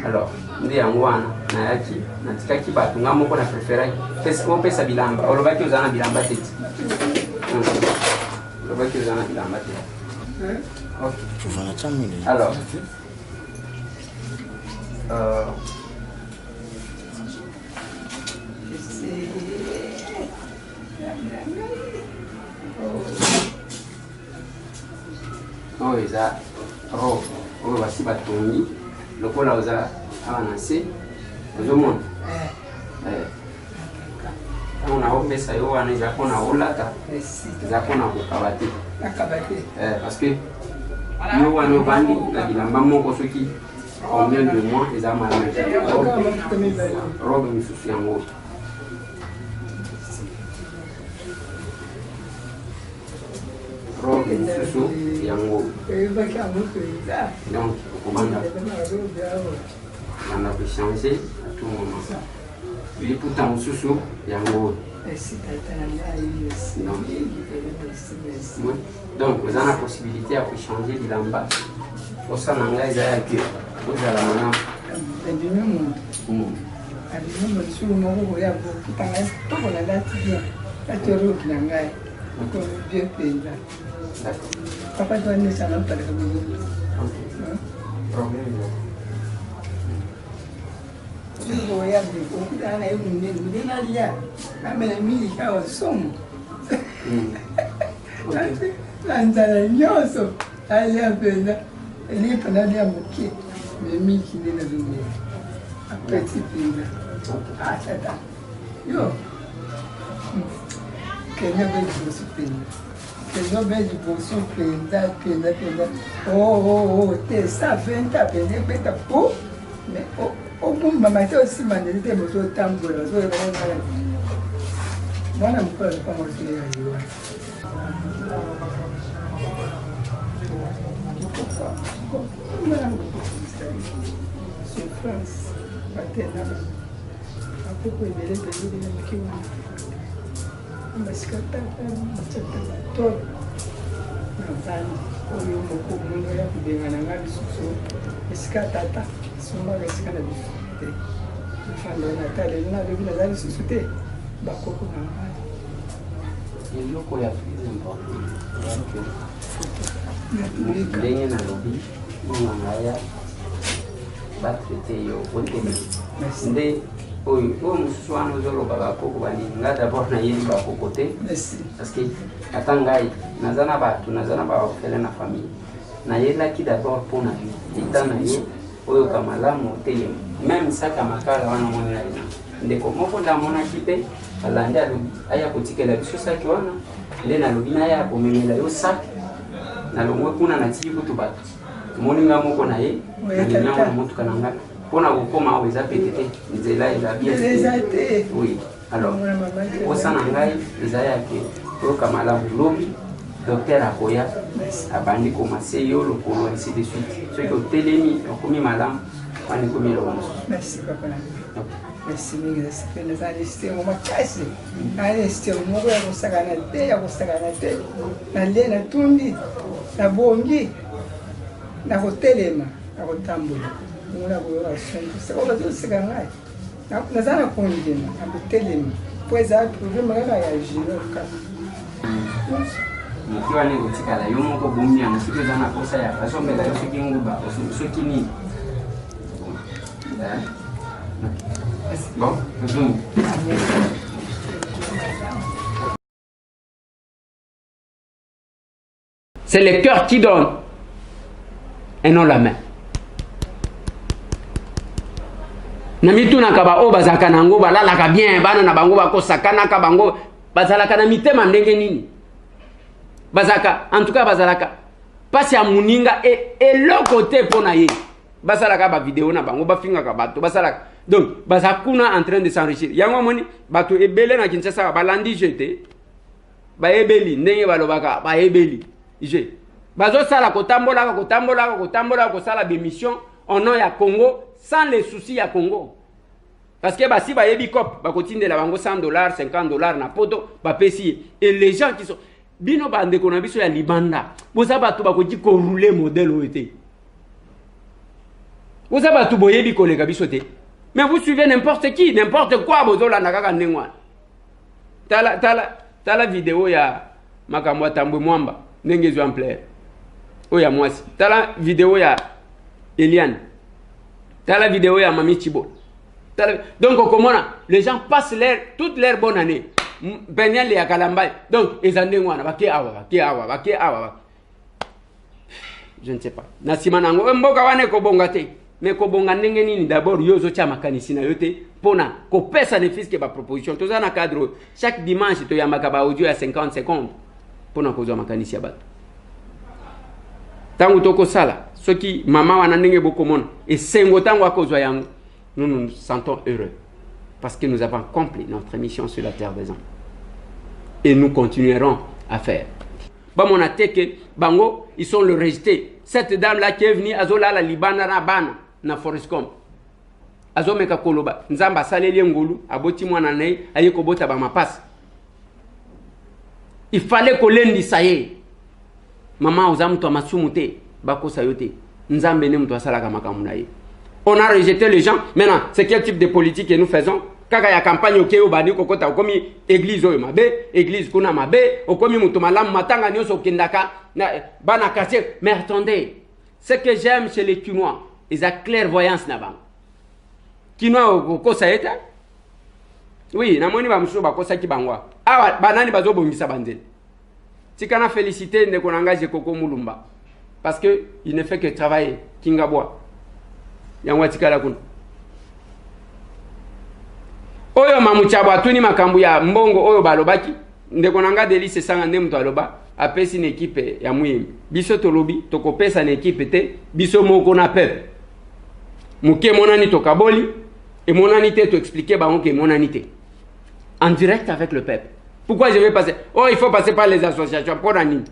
Alors, ndi yango wana na yaki na tikaki batu ngamo ko na prefera pesa ko pesa bilamba olobaki uzana bilamba tete. Olobaki uzana bilamba tete. OK. Tu vas la terminer. Alors, oh eza ro oyo basi batongi lokola oza awa na se ozomona ntango na opesa yo wana eza mpona olata eza mpona kokaba te parce que yo wana obandi na bilamba moko soki combien de mois eza malamu robe misusu yango robe misusu yango donc okomanda kochanger à tout moment liputa mosusu yango donc oza na possibilité ya kochanger bilamba posa na ngai eza ya ke ozala malamu Abino msuru moko ya kutanga toko na dati bien. Atoro na ngai. Ko bien penda. D'accord. Papa doit ne ça pas de boulot. Problème. Yo ya bi ko kutanga yo ne na lia. Amela mili ka osomo. Lanzala nyoso. Alia penda. Ele pana dia moke. Me miki ne na zumbi. Petit penda. Ah, ça va. Yo. Kenya bedi bosu penda. Kenya bedi bosu penda. Oh, te sa venta penda beta po. Mais oh, bon maman te aussi mandé te moto tambola. So ba ngala. Mwana mko pa mo te ya yo. France. Patena apopo ebele pembeni na moki wana masikata machata to na zani oyo moko mundu ya kubengana nga lisusu esika tata sombaka esika na biso te mfando na tale na lobi naza lisusu te bakoko na ngai eloko ya plus important ndenge na lobi monganga ya batraite yo otele nde oyo mosusu wana ozoloba bakoko banini nga d'abord nayebi bakoko te parce que ata ngai naza na bato naza na baorphelin na famille nayelaki d'abord mpona lita na ye oyoka malamu otelema même saka makala wana monela ena ndeko moko ndamonaki te alandi alobi aya kotikela biso saki wana nde nalobi naya komemela yo saki nalongwe kuna natiki kutu bato moninga moko na ye nalinyango na motuka na ngai mpona kokoma awa eza pete te nzela eza bien oui alors posa na ngai eza yake oyoka malamu lobi docteur akoya abandi komase yo lokolo ainsi de suite soki otelemi okomi malamu wana ekomi eloko mosusu Merci mingi nasipenda sana lisitemo makasi ale lisitemo moko ya kosakana te nalie natumbi nabongi nakotelema nakotambola ngona koyoka sonko sako bazoseka ngai naza na kondima nakotelema po eza probleme kaka ya giro kaka Nikiwa ni kutikala yo moko bomia msike zana kosa ya kasombe la yosi kinguba soki ni. Bon, c'est le cœur qui donne et non la main. Namituna kaba o bazaka nango balala ka bien bana na bango bakosakana ka bango bazalaka na mitema ndenge nini. Bazaka en tout cas bazalaka pasi ya muninga et le côté pona ye. Bazalaka ba vidéo na bango ba finga ka bato bazalaka. Donc bazakuna en train de s'enrichir. Yango moni bato ebele na Kinshasa balandi jeté. Ba ebeli ndenge balobaka ba ebeli. Je bazo sala kotambola ko sala bémission au nom ya Congo sans les soucis ya Congo. Parce que si ba yebi cop ba kotinde la bango $100 $50 na poto ba pesi et les gens qui sont bino bande ko na biso ya libanda boza batu ba koti ko rouler modèle oete. Boza batu boyebi ko lega biso te. Mais vous suivez n'importe qui, n'importe quoi bozola na kaka ndengwa. Tala vidéo ya makambo tambwe mwamba ndenge en plaire. Oya mwasi. Tala vidéo ya Eliane. Tala vidéo ya Mami Chibo. Donc comment les gens passent toute leur bonne année. Benya le yakalambay. Donc ezandengwana bake awa. Je ne sais pas. Na simanango mboka wane ko bongate. Mais ko bonga ndenge nini d'abord yozo cha makanisi na yote pona ko pesa ne fiske ba proposition toza na cadre chaque dimanche to yamaka ba audio ya 50 secondes pona ko zo makanisi ya bato. Tango toko sala soki mama wana ndenge bokomona et sengo tango akozwa yango nous nous sentons heureux parce que nous avons accompli notre mission sur la terre des hommes et nous continuerons à faire. Ba mona teke bango ils sont le rejeté. Cette dame là qui est venue azola la libana na bana na Forescom azomeka koloba nzamba saleli ngulu aboti mwana naye ayeko bota ba mapasi. Il fallait que lundi ça y est. Maman ozamu to masumu te bakosa yote nzambe ne mto asala kama kamunaye. On a rejeté les gens. Maintenant, c'est quel type de politique que nous faisons? Kaka ya campagne oké obani kokota okomi église oyo mabe, église kuna mabe, okomi mutu malamu matanga nyoso kendaka na bana kasse. Mais attendez, ce que j'aime chez les Kinois, ils ont clairvoyance na-bas. Kinois okosa eta? Oui, na moni ba musu ba kosa ki bangwa. Awa banani bazo bongisa banzeli. Tikana féliciter ndeko nangaje Koko Mulumba parce que il ne fait que travailler kingabwa. Yangwa tikala kuna. Oyo mamuchabwa tuni makambu ya mbongo oyo balobaki ndeko nanga Delice sanga nde mtu aloba apesi na équipe ya muyembi. Biso tolobi tokopesa na équipe te biso moko na peuple. Muke monani tokaboli et monani te to expliquer bango ke monani te. En direct avec le peuple. Pourquoi je vais passer? Oh, il faut passer par les associations. Pour nani?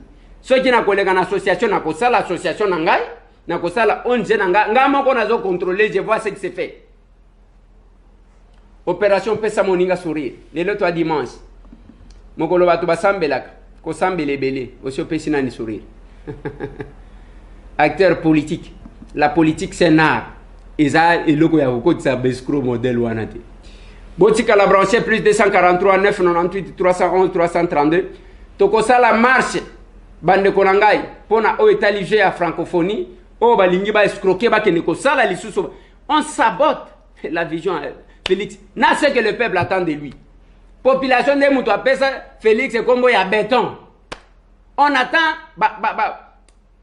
Ceux qui na collègue en association, na kosa l'association nangai, na kosa la ONG nangai, nga moko nazo contrôler, je vois ce qui se fait. Opération Pesa Moninga sourire. Les autres à dimanche. Mokolo batu basambelaka, ko sambele belé, aussi opesi nani sourire. Acteur politique. La politique c'est un art. Eza eloko ya kokotisa bescro modèle wanate. Botika la branché plus 243 998 311 332. Tokosa la marche bande konangai pona o étalige à francophonie o balingi ba escroquer ba kene ko sala lisusu. On sabote la vision Félix. Na ce que le peuple attend de lui. Population de muto apesa Félix c'est comme ya béton. On attend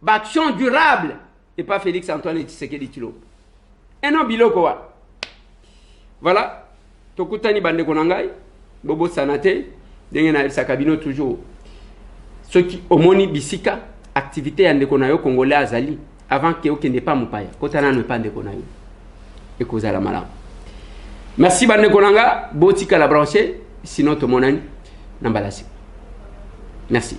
action durable et pas Félix Antoine Tshisekedi Tshilombo. Et non biloko wa. Voilà. Tokutani bande konangai bobo sanate denge na sakabino toujours ceux qui omoni bisika activité ya ndeko na yo congolais azali avant que okende pas mupaya kotana ne pas ndeko na yo et kozala malamu. Merci bande konanga botika la brancher sinon to monani nambalasi. Merci.